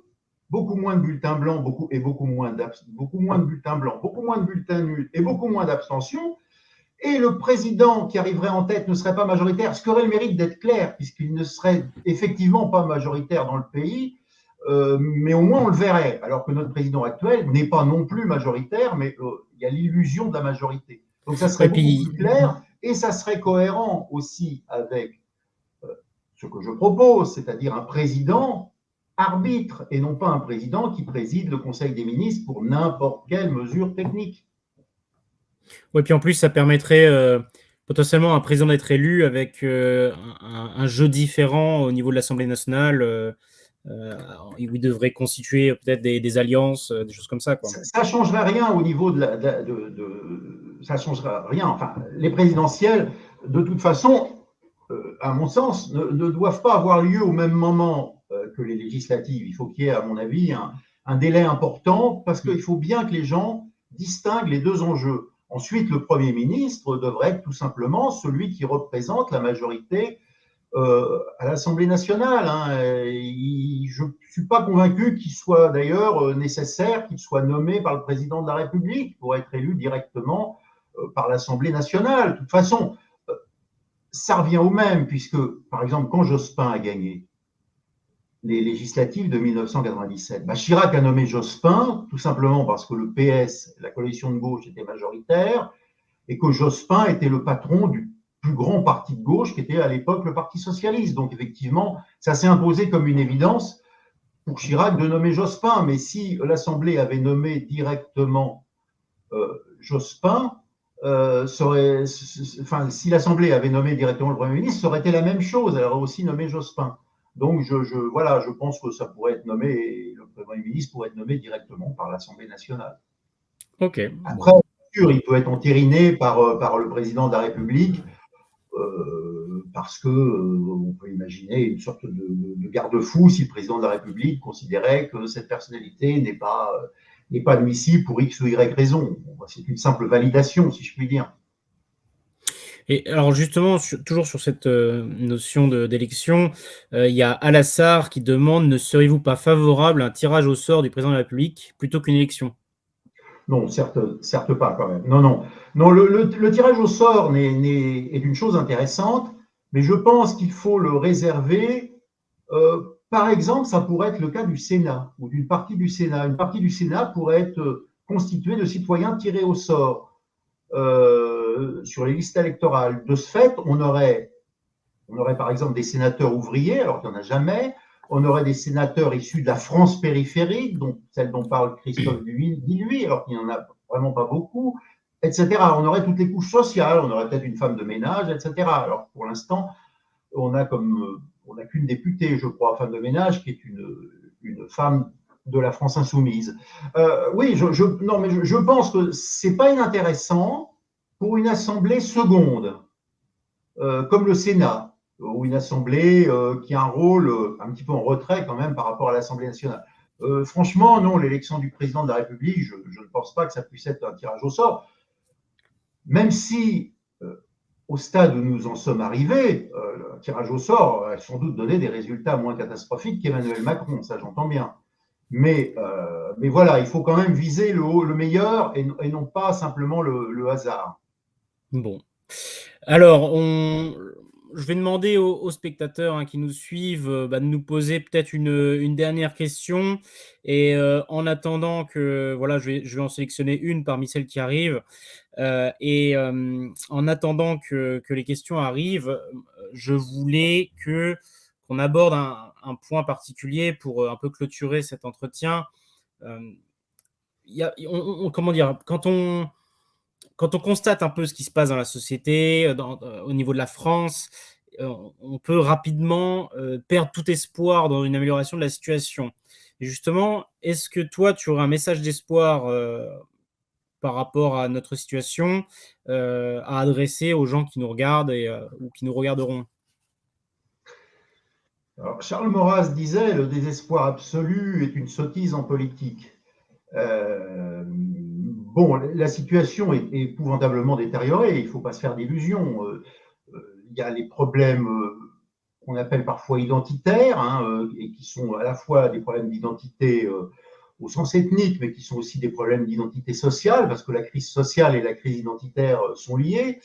beaucoup moins de bulletins blancs, beaucoup moins de bulletins blancs, beaucoup moins de bulletins nuls et beaucoup moins d'abstention. Et le président qui arriverait en tête ne serait pas majoritaire, ce qui aurait le mérite d'être clair, puisqu'il ne serait effectivement pas majoritaire dans le pays, mais au moins on le verrait, alors que notre président actuel n'est pas non plus majoritaire, mais il y a l'illusion de la majorité. Donc ça serait beaucoup plus clair, et ça serait cohérent aussi avec ce que je propose, c'est-à-dire un président arbitre et non pas un président qui préside le Conseil des ministres pour n'importe quelle mesure technique. Oui, puis en plus, ça permettrait potentiellement à un président d'être élu avec un jeu différent au niveau de l'Assemblée nationale. Il devrait constituer peut-être des alliances, des choses comme ça, quoi. Ça ne changerait rien au niveau ça changerait rien. Enfin, les présidentielles, de toute façon, à mon sens, ne doivent pas avoir lieu au même moment que les législatives. Il faut qu'il y ait, à mon avis, un délai important parce qu'il faut bien que les gens distinguent les deux enjeux. Ensuite, le Premier ministre devrait être tout simplement celui qui représente la majorité à l'Assemblée nationale. Je ne suis pas convaincu qu'il soit d'ailleurs nécessaire qu'il soit nommé par le président de la République pour être élu directement par l'Assemblée nationale. De toute façon, ça revient au même, puisque, par exemple, quand Jospin a gagné les législatives de 1997, Chirac a nommé Jospin tout simplement parce que le PS, la coalition de gauche, était majoritaire et que Jospin était le patron du plus grand parti de gauche qui était à l'époque le Parti socialiste. Donc effectivement, ça s'est imposé comme une évidence pour Chirac de nommer Jospin. Mais si l'Assemblée avait nommé directement Jospin, si l'Assemblée avait nommé directement le Premier ministre, ça aurait été la même chose. Elle aurait aussi nommé Jospin. Donc, je pense que ça pourrait être nommé, le Premier ministre pourrait être nommé directement par l'Assemblée nationale. Ok. Après, bien sûr, il peut être entériné par le président de la République, parce que on peut imaginer une sorte de garde-fou si le président de la République considérait que cette personnalité n'est pas admissible pour X ou Y raison. C'est une simple validation, si je puis dire. Et alors justement, toujours sur cette notion d'élection, il y a Alassar qui demande: ne seriez-vous pas favorable à un tirage au sort du président de la République plutôt qu'une élection? Non, certes pas quand même. Non. Le tirage au sort est une chose intéressante, mais je pense qu'il faut le réserver. Par exemple, ça pourrait être le cas du Sénat ou d'une partie du Sénat. Une partie du Sénat pourrait être constituée de citoyens tirés au sort sur les listes électorales. De ce fait, on aurait par exemple des sénateurs ouvriers, alors qu'il n'y en a jamais. On aurait des sénateurs issus de la France périphérique, celle dont parle Christophe Guilluy, alors qu'il n'y en a vraiment pas beaucoup, etc. On aurait toutes les couches sociales, on aurait peut-être une femme de ménage, etc. Alors pour l'instant, on n'a qu'une députée, je crois, femme de ménage, qui est une femme de la France insoumise. Oui, je pense que c'est pas inintéressant pour une assemblée seconde, comme le Sénat, ou une assemblée qui a un rôle un petit peu en retrait quand même par rapport à l'Assemblée nationale. Franchement, non, l'élection du président de la République, je ne pense pas que ça puisse être un tirage au sort, même si au stade où nous en sommes arrivés, le tirage au sort a sans doute donné des résultats moins catastrophiques qu'Emmanuel Macron, ça j'entends bien. Mais voilà, il faut quand même viser le meilleur et non pas simplement le hasard. Bon. Alors, je vais demander aux spectateurs, hein, qui nous suivent, de nous poser peut-être une dernière question. Et en attendant que, voilà, je vais en sélectionner une parmi celles qui arrivent. En attendant que les questions arrivent, je voulais qu'on aborde un point particulier pour un peu clôturer cet entretien. Euh, comment dire, quand on constate un peu ce qui se passe dans la société, au niveau de la France, on peut rapidement perdre tout espoir dans une amélioration de la situation. Et justement, est-ce que toi, tu aurais un message d'espoir par rapport à notre situation à adresser aux gens qui nous regardent ou qui nous regarderont? Alors, Charles Maurras disait: le désespoir absolu est une sottise en politique. Bon, la situation est épouvantablement détériorée, il ne faut pas se faire d'illusions. Il y a les problèmes qu'on appelle parfois identitaires, hein, et qui sont à la fois des problèmes d'identité au sens ethnique, mais qui sont aussi des problèmes d'identité sociale, parce que la crise sociale et la crise identitaire sont liées.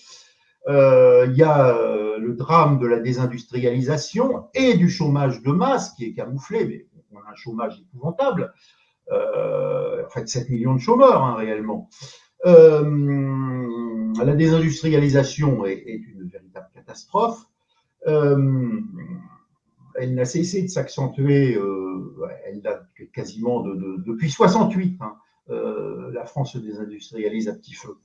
Il y a le drame de la désindustrialisation et du chômage de masse qui est camouflé, mais on a un chômage épouvantable. En fait, 7 millions de chômeurs, hein, réellement. La désindustrialisation est une véritable catastrophe. Elle n'a cessé de s'accentuer, elle date quasiment depuis 68. Hein. La France se désindustrialise à petit feu.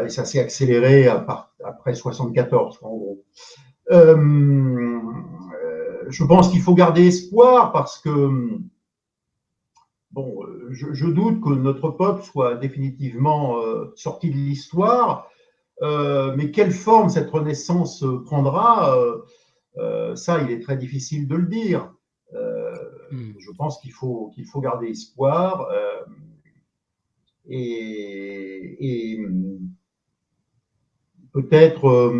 Et ça s'est accéléré après 74, en gros. Je pense qu'il faut garder espoir parce que, bon, je doute que notre peuple soit définitivement sorti de l'histoire, mais quelle forme cette renaissance prendra, ça, il est très difficile de le dire. Je pense qu'il faut garder espoir et peut-être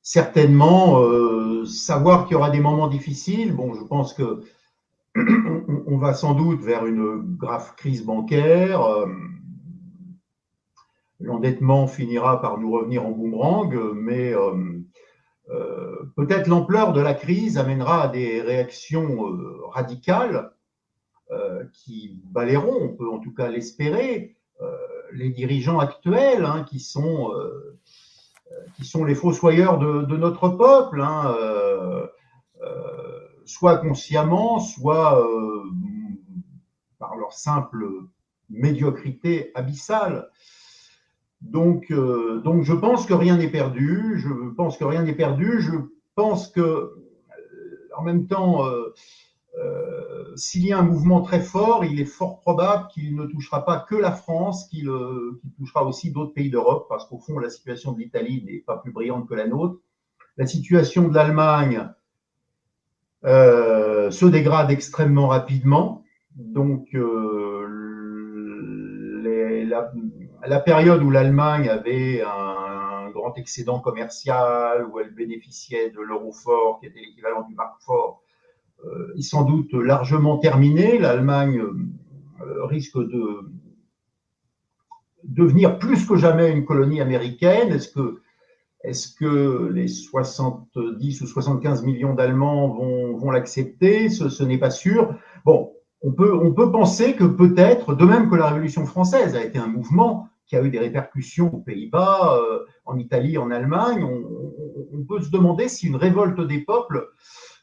certainement savoir qu'il y aura des moments difficiles. Bon, je pense que on va sans doute vers une grave crise bancaire. L'endettement finira par nous revenir en boomerang, mais peut-être l'ampleur de la crise amènera à des réactions radicales qui balayeront, on peut en tout cas l'espérer, les dirigeants actuels, hein, qui sont les fossoyeurs de notre peuple, hein, soit consciemment, soit par leur simple médiocrité abyssale. Donc, je pense que rien n'est perdu. Je pense que, en même temps, s'il y a un mouvement très fort, il est fort probable qu'il ne touchera pas que la France, qu'il touchera aussi d'autres pays d'Europe, parce qu'au fond, la situation de l'Italie n'est pas plus brillante que la nôtre. La situation de l'Allemagne se dégrade extrêmement rapidement. Donc, la période où l'Allemagne avait un grand excédent commercial, où elle bénéficiait de l'euro fort, qui était l'équivalent du mark fort, est sans doute largement terminée. L'Allemagne risque de devenir plus que jamais une colonie américaine. Est-ce que les 70 ou 75 millions d'Allemands vont l'accepter? Ce n'est pas sûr. Bon, on peut penser que peut-être, de même que la Révolution française a été un mouvement qui a eu des répercussions aux Pays-Bas, en Italie, en Allemagne, on peut se demander si une révolte des peuples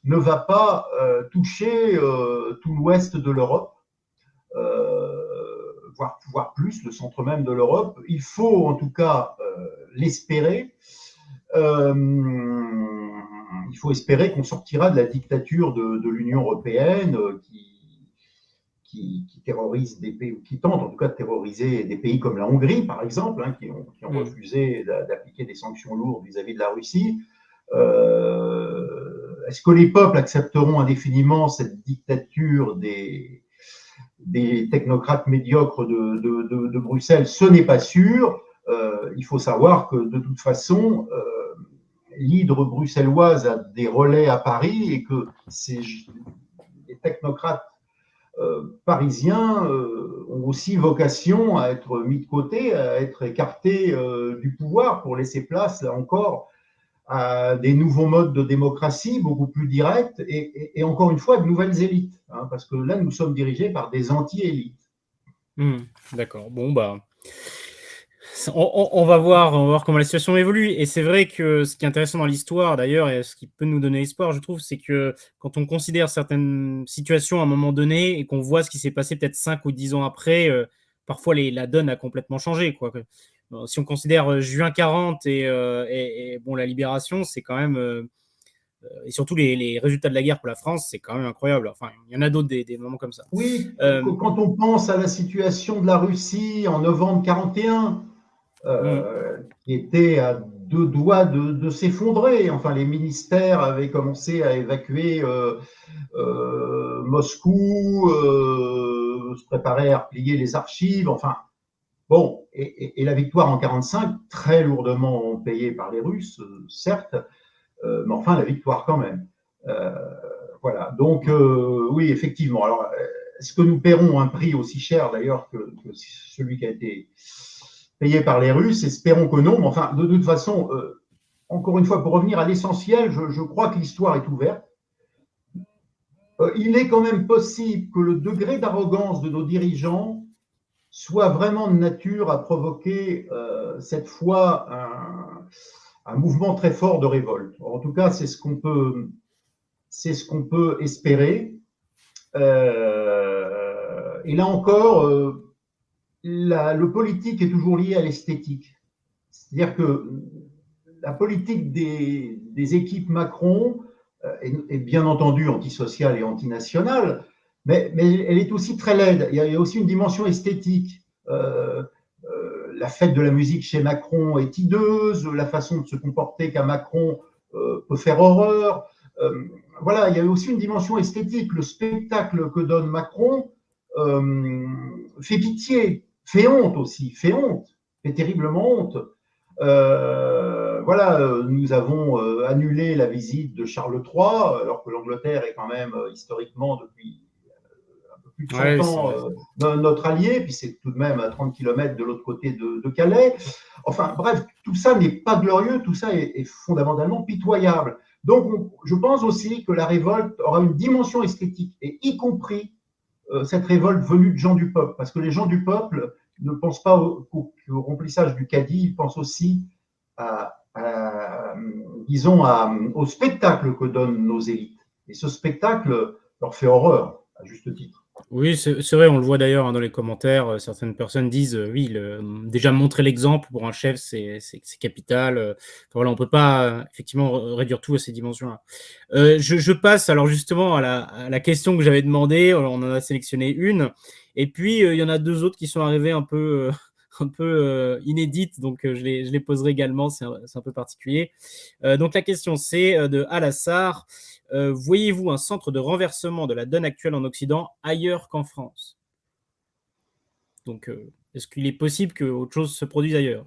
ne va pas toucher tout l'ouest de l'Europe, voire plus, le centre même de l'Europe. Il faut en tout cas l'espérer. Il faut espérer qu'on sortira de la dictature de l'Union européenne qui terrorise des pays, ou qui tente en tout cas de terroriser des pays comme la Hongrie, par exemple, hein, qui ont refusé d'appliquer des sanctions lourdes vis-à-vis de la Russie. Est-ce que les peuples accepteront indéfiniment cette dictature des technocrates médiocres de Bruxelles? Ce n'est pas sûr. Il faut savoir que de toute façon, l'hydre bruxelloise a des relais à Paris et que les technocrates parisiens ont aussi vocation à être mis de côté, à être écartés du pouvoir pour laisser place, là encore, à des nouveaux modes de démocratie beaucoup plus directs et encore une fois de nouvelles élites, hein, parce que là, nous sommes dirigés par des anti-élites. D'accord. Bon, bah, on va voir comment la situation évolue. Et c'est vrai que ce qui est intéressant dans l'histoire, d'ailleurs, et ce qui peut nous donner espoir, je trouve, c'est que quand on considère certaines situations à un moment donné et qu'on voit ce qui s'est passé peut-être 5 ou 10 ans après, parfois la donne a complètement changé, quoi. Bon, si on considère juin 40 et bon, la libération, c'est quand même. Et surtout les résultats de la guerre pour la France, c'est quand même incroyable. Enfin, il y en a d'autres des moments comme ça. Oui, Euh, quand on pense à la situation de la Russie en novembre 41, mm, qui était à deux doigts de s'effondrer. Enfin, les ministères avaient commencé à évacuer Moscou, se préparaient à replier les archives. Enfin, bon, et la victoire en 45, très lourdement payée par les Russes, certes, mais enfin, la victoire quand même. Euh, voilà. Donc, oui, effectivement. Alors, est-ce que nous paierons un prix aussi cher d'ailleurs que celui qui a été payé par les Russes? Espérons que non. Mais enfin, de toute façon, encore une fois, pour revenir à l'essentiel, je crois que l'histoire est ouverte. Il est quand même possible que le degré d'arrogance de nos dirigeants soit vraiment de nature à provoquer cette fois un mouvement très fort de révolte. En tout cas, c'est ce qu'on peut espérer. Et là encore, le politique est toujours lié à l'esthétique. C'est-à-dire que la politique des équipes Macron est bien entendu antisociale et antinationale, mais elle est aussi très laide. Il y a aussi une dimension esthétique. La fête de la musique chez Macron est hideuse, la façon de se comporter qu'a Macron peut faire horreur. Voilà, il y a aussi une dimension esthétique. Le spectacle que donne Macron fait pitié, fait honte aussi, fait terriblement honte. Voilà, nous avons annulé la visite de Charles III, alors que l'Angleterre est quand même historiquement depuis un peu plus de 100 ouais, c'est ans vrai. notre allié, puis c'est tout de même à 30 km de l'autre côté de Calais. Enfin bref, tout ça n'est pas glorieux, tout ça est fondamentalement pitoyable. Donc je pense aussi que la révolte aura une dimension esthétique, et y compris cette révolte venue de gens du peuple, parce que les gens du peuple ne pensent pas au remplissage du caddie, ils pensent aussi disons, au spectacle que donnent nos élites. Et ce spectacle leur fait horreur, à juste titre. Oui, c'est vrai, on le voit d'ailleurs hein, dans les commentaires. Certaines personnes disent oui, déjà montrer l'exemple pour un chef, c'est capital. Enfin, voilà, on peut pas effectivement réduire tout à ces dimensions-là. Je passe alors justement à la question que j'avais demandé. On en a sélectionné une, et puis il y en a deux autres qui sont arrivées un peu, un peu inédites, donc je les poserai également. C'est un peu particulier. Donc la question c'est de Alassar. Voyez-vous un centre de renversement de la donne actuelle en Occident ailleurs qu'en France? Donc, est-ce qu'il est possible qu'autre chose se produise ailleurs?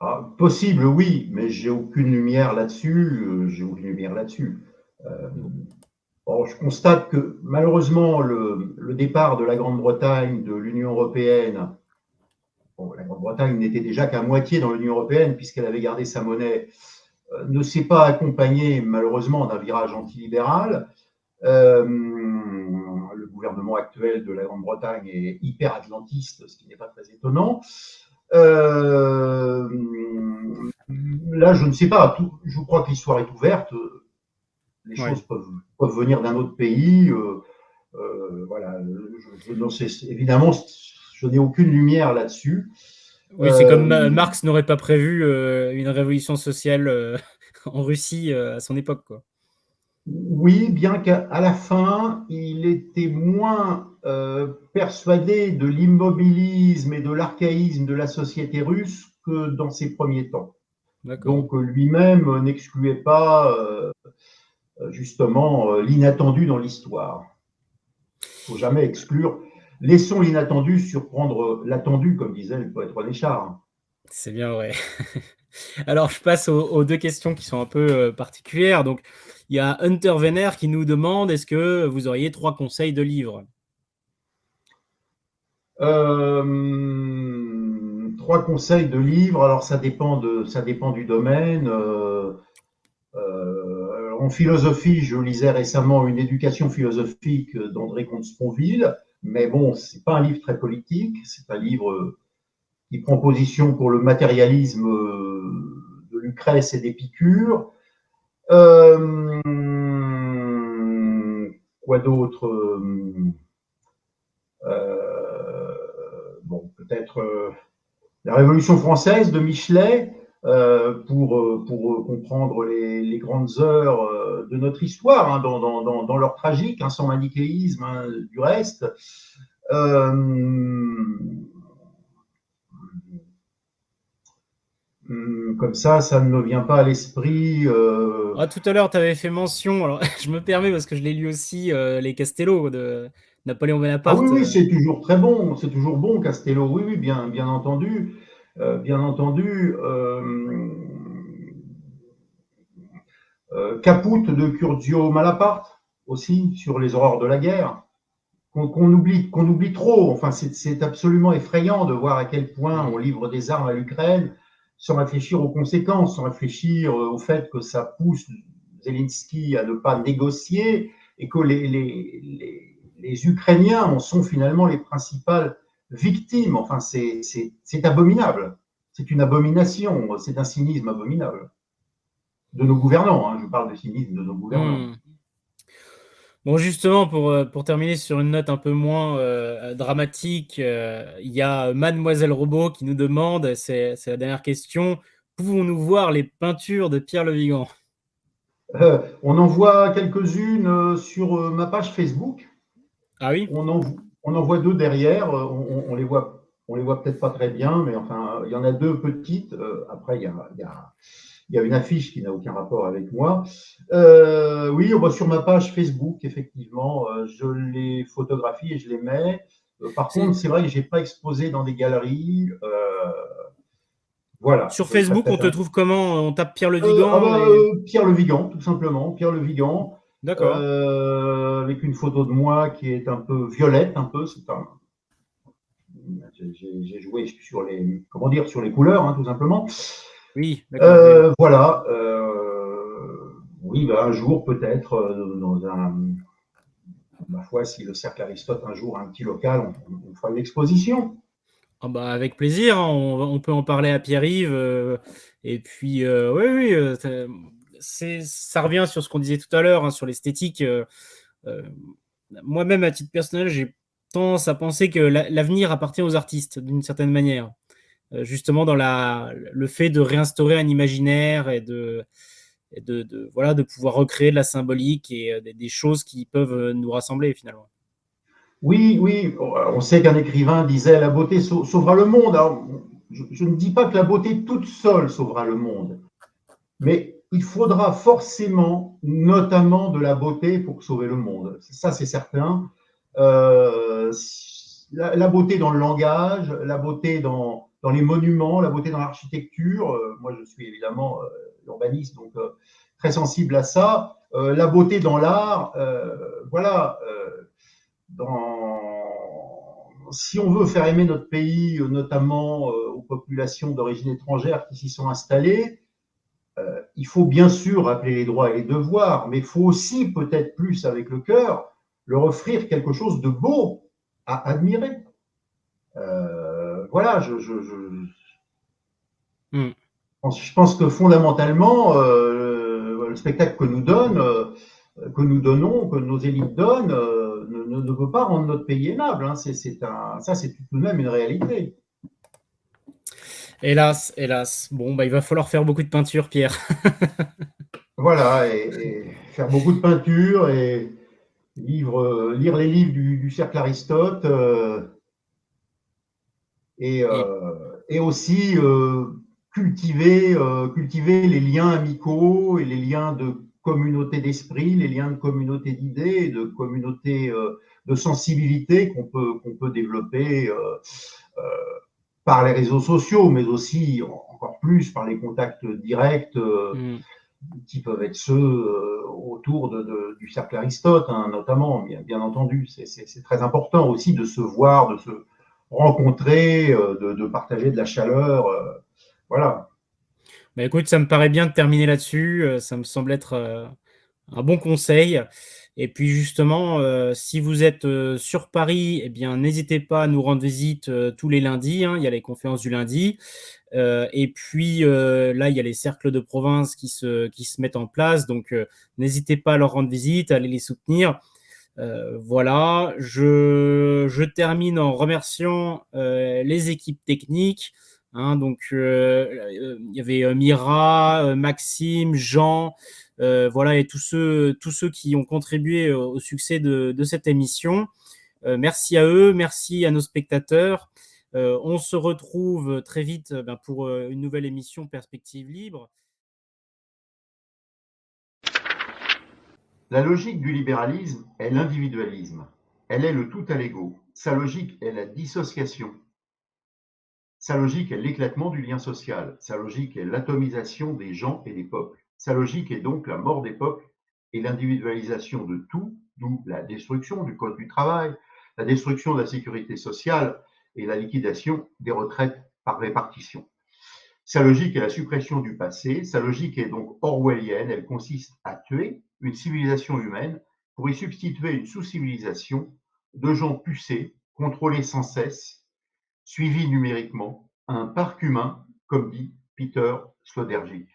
Ah, possible, oui, mais j'ai aucune lumière là-dessus. J'ai aucune lumière là-dessus. Euh, Bon. bon, je constate que malheureusement, le départ de la Grande-Bretagne de l'Union européenne, bon, la Grande-Bretagne n'était déjà qu'à moitié dans l'Union européenne puisqu'elle avait gardé sa monnaie, ne s'est pas accompagné malheureusement d'un virage antilibéral. Le gouvernement actuel de la Grande-Bretagne est hyper atlantiste, ce qui n'est pas très étonnant. Euh, Là, je ne sais pas. Je crois que l'histoire est ouverte. Les Ouais. choses peuvent venir d'un autre pays. Voilà. Non, évidemment, je n'ai aucune lumière là-dessus. Oui, c'est comme Euh, Marx n'aurait pas prévu une révolution sociale en Russie à son époque, quoi. oui, bien qu'à la fin, il était moins persuadé de l'immobilisme et de l'archaïsme de la société russe que dans ses premiers temps. D'accord. Donc lui-même n'excluait pas justement l'inattendu dans l'histoire. Il ne faut jamais exclure. Laissons l'inattendu surprendre l'attendu, comme disait le poète René Char. C'est bien vrai. Alors, je passe aux deux questions qui sont un peu particulières. Donc, il y a Hunter Venner qui nous demande est-ce que vous auriez trois conseils de livres? 3 conseils de livres. Alors ça dépend du domaine. En philosophie, je lisais récemment Une éducation philosophique d'André Comte-Sponville, mais bon, c'est pas un livre très politique, c'est un livre qui prend position pour le matérialisme de Lucrèce et d'Épicure. Quoi d'autre? Bon, peut-être la Révolution française de Michelet, pour comprendre les grandes heures de notre histoire, hein, dans leur tragique, hein, sans manichéisme, hein, du reste. Comme ça ne me vient pas à l'esprit. Tout à l'heure, tu avais fait mention, alors je me permets parce que je l'ai lu aussi, les Castello de Napoléon Ah oui, Bonaparte. oui, c'est toujours très bon, c'est toujours bon, Castello, oui, oui, bien entendu. Bien entendu. Caput de Curzio Malaparte, aussi, sur les horreurs de la guerre, qu'on oublie trop. Enfin, c'est absolument effrayant de voir à quel point on livre des armes à l'Ukraine sans réfléchir aux conséquences, sans réfléchir au fait que ça pousse Zelensky à ne pas négocier et que les Ukrainiens en sont finalement les principales victimes. Enfin, c'est abominable. C'est une abomination. C'est un cynisme abominable. De nos gouvernants, hein, je parle de cynisme de nos gouvernants. Bon, justement, pour terminer sur une note un peu moins dramatique, il y a Mademoiselle Robot qui nous demande, c'est la dernière question, pouvons-nous voir les peintures de Pierre Le Vigan? On en voit quelques-unes sur ma page Facebook. Ah oui? On en voit 2 derrière. On les voit peut-être pas très bien, mais enfin, il y en a 2 petites. Après, il y a une affiche qui n'a aucun rapport avec moi. Oui, on voit sur ma page Facebook, effectivement, je les photographie et je les mets. Par contre, c'est vrai que j'ai pas exposé dans des galeries. Voilà, Sur ce serait Facebook, on peut-être te un. trouve comment? On tape Pierre Le Vigan Pierre Le Vigan, tout simplement. Pierre Le Vigan, D'accord. avec une photo de moi qui est un peu violette, un peu. J'ai joué sur sur les couleurs, hein, tout simplement. Oui, d'accord. Voilà. Oui, bah, un jour peut-être, ma foi, si le Cercle Aristote un jour a un petit local, on fera une exposition. Ah bah, avec plaisir, hein, on peut en parler à Pierre-Yves. Et puis, oui, oui, ça revient sur ce qu'on disait tout à l'heure, hein, sur l'esthétique. Moi-même, à titre personnel, j'ai tendance à penser que l'avenir appartient aux artistes, d'une certaine manière. Justement, dans le fait de réinstaurer un imaginaire et voilà, de pouvoir recréer de la symbolique et des choses qui peuvent nous rassembler, finalement. Oui, oui, on sait qu'un écrivain disait la beauté sauvera le monde. Alors, je ne dis pas que la beauté toute seule sauvera le monde, mais il faudra forcément, notamment de la beauté pour sauver le monde. Ça, c'est certain. La beauté dans le langage, la beauté dans les monuments, la beauté dans l'architecture. Moi, je suis évidemment urbaniste, donc très sensible à ça. La beauté dans l'art, voilà. Si on veut faire aimer notre pays, notamment aux populations d'origine étrangère qui s'y sont installées, il faut bien sûr rappeler les droits et les devoirs, mais il faut aussi, peut-être plus avec le cœur, leur offrir quelque chose de beau à admirer. Voilà, je pense que fondamentalement, le spectacle que nous donnons, que nos élites donnent, ne peut pas rendre notre pays aimable. Hein. Ça, c'est tout de même une réalité. Hélas, hélas. Bon, bah, il va falloir faire beaucoup de peinture, Pierre. Voilà, et faire beaucoup de peinture et lire les livres du Cercle Aristote et aussi cultiver les liens amicaux et les liens de communauté d'esprit, les liens de communauté d'idées et de communauté de sensibilité qu'on peut développer par les réseaux sociaux, mais aussi encore plus par les contacts directs qui peuvent être ceux autour du Cercle Aristote, hein, notamment, bien entendu. C'est très important aussi de se voir, rencontrer, de partager de la chaleur. Voilà. Bah, écoute, ça me paraît bien de terminer là-dessus, ça me semble être, un bon conseil et puis justement, si vous êtes, sur Paris et bien n'hésitez pas à nous rendre visite, tous les lundis, hein. Il y a les conférences du lundi, et puis, là, il y a les cercles de province qui se mettent en place donc n'hésitez pas à leur rendre visite, à aller les soutenir. Voilà, je termine en remerciant, les équipes techniques, hein, donc il y avait, Mira, Maxime, Jean, voilà et tous ceux qui ont contribué au succès de cette émission. Merci à eux, merci à nos spectateurs. On se retrouve très vite, ben, pour, une nouvelle émission Perspective libre. La logique du libéralisme est l'individualisme. Elle est le tout à l'ego. Sa logique est la dissociation. Sa logique est l'éclatement du lien social. Sa logique est l'atomisation des gens et des peuples. Sa logique est donc la mort des peuples et l'individualisation de tout, d'où la destruction du code du travail, la destruction de la sécurité sociale et la liquidation des retraites par répartition. Sa logique est la suppression du passé. Sa logique est donc orwellienne. Elle consiste à tuer une civilisation humaine pour y substituer une sous-civilisation de gens pucés, contrôlés sans cesse, suivis numériquement, un parc humain, comme dit Peter Sloterdijk.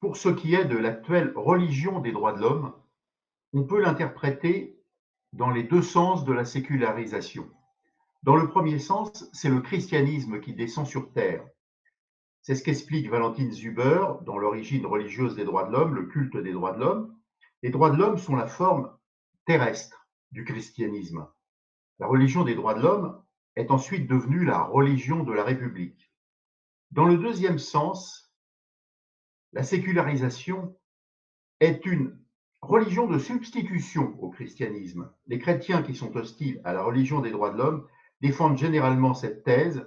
Pour ce qui est de l'actuelle religion des droits de l'homme, on peut l'interpréter dans les deux sens de la sécularisation. Dans le premier sens, c'est le christianisme qui descend sur terre. C'est ce qu'explique Valentine Zuber dans L'origine religieuse des droits de l'homme, le culte des droits de l'homme. Les droits de l'homme sont la forme terrestre du christianisme. La religion des droits de l'homme est ensuite devenue la religion de la République. Dans le deuxième sens, la sécularisation est une religion de substitution au christianisme. Les chrétiens qui sont hostiles à la religion des droits de l'homme défendent généralement cette thèse,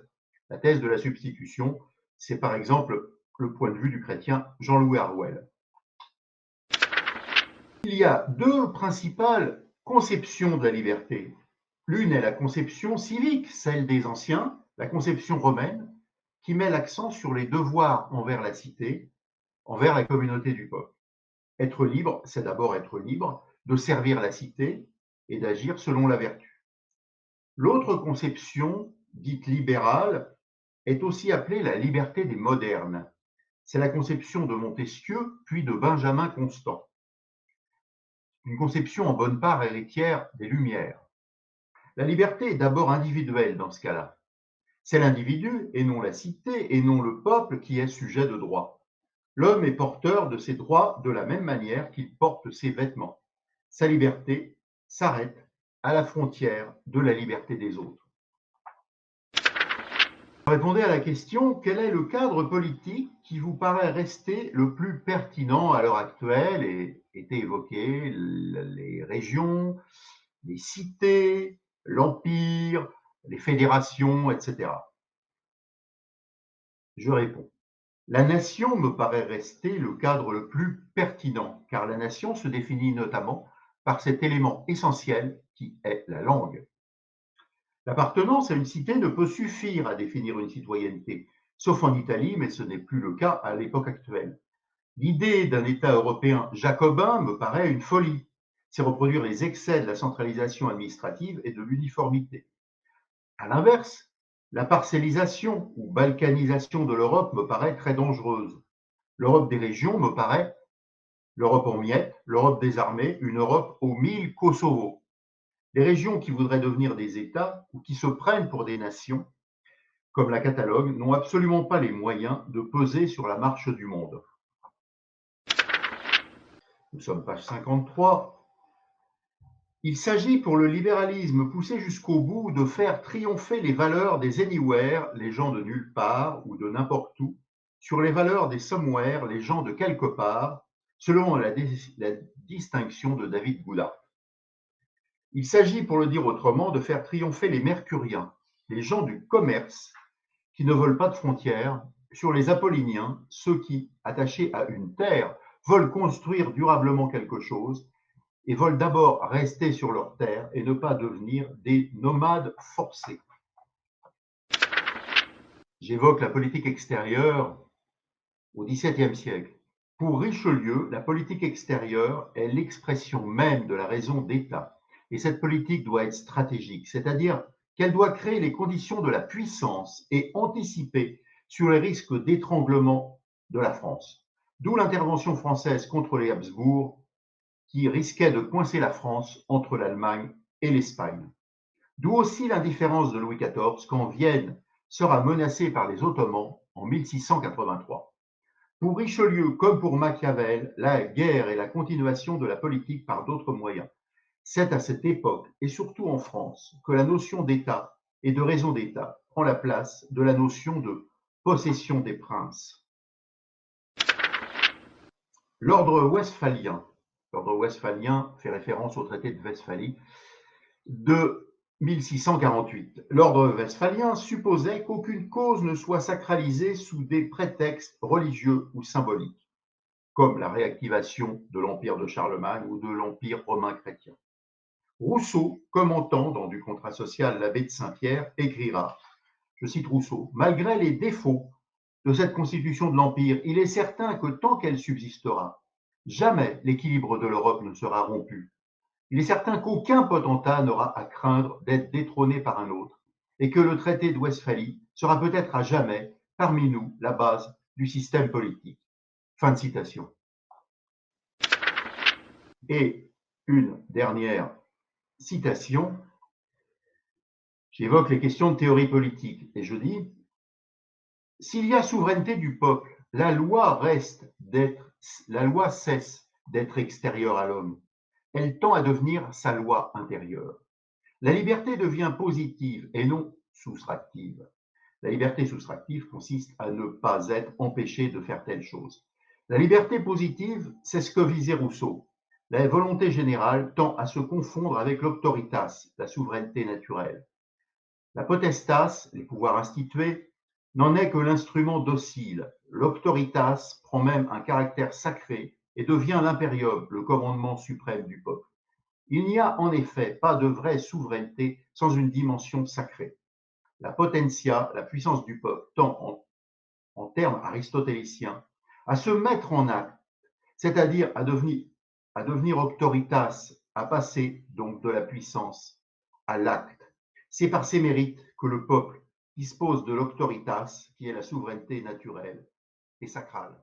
la thèse de la substitution. C'est par exemple le point de vue du chrétien Jean-Louis Harwell. Il y a deux principales conceptions de la liberté. L'une est la conception civique, celle des anciens, la conception romaine, qui met l'accent sur les devoirs envers la cité, envers la communauté du peuple. Être libre, c'est d'abord être libre de servir la cité et d'agir selon la vertu. L'autre conception, dite libérale, est aussi appelée la liberté des modernes. C'est la conception de Montesquieu, puis de Benjamin Constant. Une conception en bonne part héritière des Lumières. La liberté est d'abord individuelle dans ce cas-là. C'est l'individu et non la cité et non le peuple qui est sujet de droit. L'homme est porteur de ses droits de la même manière qu'il porte ses vêtements. Sa liberté s'arrête à la frontière de la liberté des autres. Répondez à la question, quel est le cadre politique qui vous paraît rester le plus pertinent à l'heure actuelle et été évoqué, les régions, les cités, l'empire, les fédérations, etc. Je réponds. La nation me paraît rester le cadre le plus pertinent, car la nation se définit notamment par cet élément essentiel qui est la langue. L'appartenance à une cité ne peut suffire à définir une citoyenneté, sauf en Italie, mais ce n'est plus le cas à l'époque actuelle. L'idée d'un État européen jacobin me paraît une folie. C'est reproduire les excès de la centralisation administrative et de l'uniformité. À l'inverse, la parcellisation ou balkanisation de l'Europe me paraît très dangereuse. L'Europe des régions me paraît l'Europe en miettes, l'Europe des armées, une Europe aux 1000 Kosovo. Les régions qui voudraient devenir des États ou qui se prennent pour des nations, comme la Catalogne, n'ont absolument pas les moyens de peser sur la marche du monde. Nous sommes page 53. Il s'agit pour le libéralisme poussé jusqu'au bout de faire triompher les valeurs des anywhere, les gens de nulle part ou de n'importe où, sur les valeurs des somewhere, les gens de quelque part, selon la distinction de David Goulart. Il s'agit, pour le dire autrement, de faire triompher les mercuriens, les gens du commerce qui ne veulent pas de frontières, sur les apolliniens, ceux qui, attachés à une terre, veulent construire durablement quelque chose, et veulent d'abord rester sur leur terre et ne pas devenir des nomades forcés. J'évoque la politique extérieure au XVIIe siècle. Pour Richelieu, la politique extérieure est l'expression même de la raison d'État. Et cette politique doit être stratégique, c'est-à-dire qu'elle doit créer les conditions de la puissance et anticiper sur les risques d'étranglement de la France. D'où l'intervention française contre les Habsbourg, qui risquait de coincer la France entre l'Allemagne et l'Espagne. D'où aussi l'indifférence de Louis XIV quand Vienne sera menacée par les Ottomans en 1683. Pour Richelieu comme pour Machiavel, la guerre est la continuation de la politique par d'autres moyens. C'est à cette époque, et surtout en France, que la notion d'État et de raison d'État prend la place de la notion de possession des princes. L'ordre westphalien fait référence au traité de Westphalie de 1648. L'ordre westphalien supposait qu'aucune cause ne soit sacralisée sous des prétextes religieux ou symboliques, comme la réactivation de l'empire de Charlemagne ou de l'empire romain chrétien. Rousseau, commentant dans Du contrat social l'abbé de Saint-Pierre, écrira, je cite Rousseau, malgré les défauts de cette constitution de l'empire, il est certain que tant qu'elle subsistera, jamais l'équilibre de l'Europe ne sera rompu. Il est certain qu'aucun potentat n'aura à craindre d'être détrôné par un autre, et que le traité de Westphalie sera peut-être à jamais parmi nous la base du système politique. Fin de citation. Et une dernière citation, j'évoque les questions de théorie politique, et je dis, s'il y a souveraineté du peuple, la loi cesse d'être extérieure à l'homme. Elle tend à devenir sa loi intérieure. La liberté devient positive et non soustractive. La liberté soustractive consiste à ne pas être empêché de faire telle chose. La liberté positive, c'est ce que visait Rousseau. La volonté générale tend à se confondre avec l'auctoritas, la souveraineté naturelle. La potestas, les pouvoirs institués, n'en est que l'instrument docile. L'auctoritas prend même un caractère sacré et devient l'imperium, le commandement suprême du peuple. Il n'y a en effet pas de vraie souveraineté sans une dimension sacrée. La potentia, la puissance du peuple, tend, en termes aristotéliciens, à se mettre en acte, c'est-à-dire à devenir auctoritas, à passer donc de la puissance à l'acte. C'est par ses mérites que le peuple dispose de l'auctoritas, qui est la souveraineté naturelle et sacrale.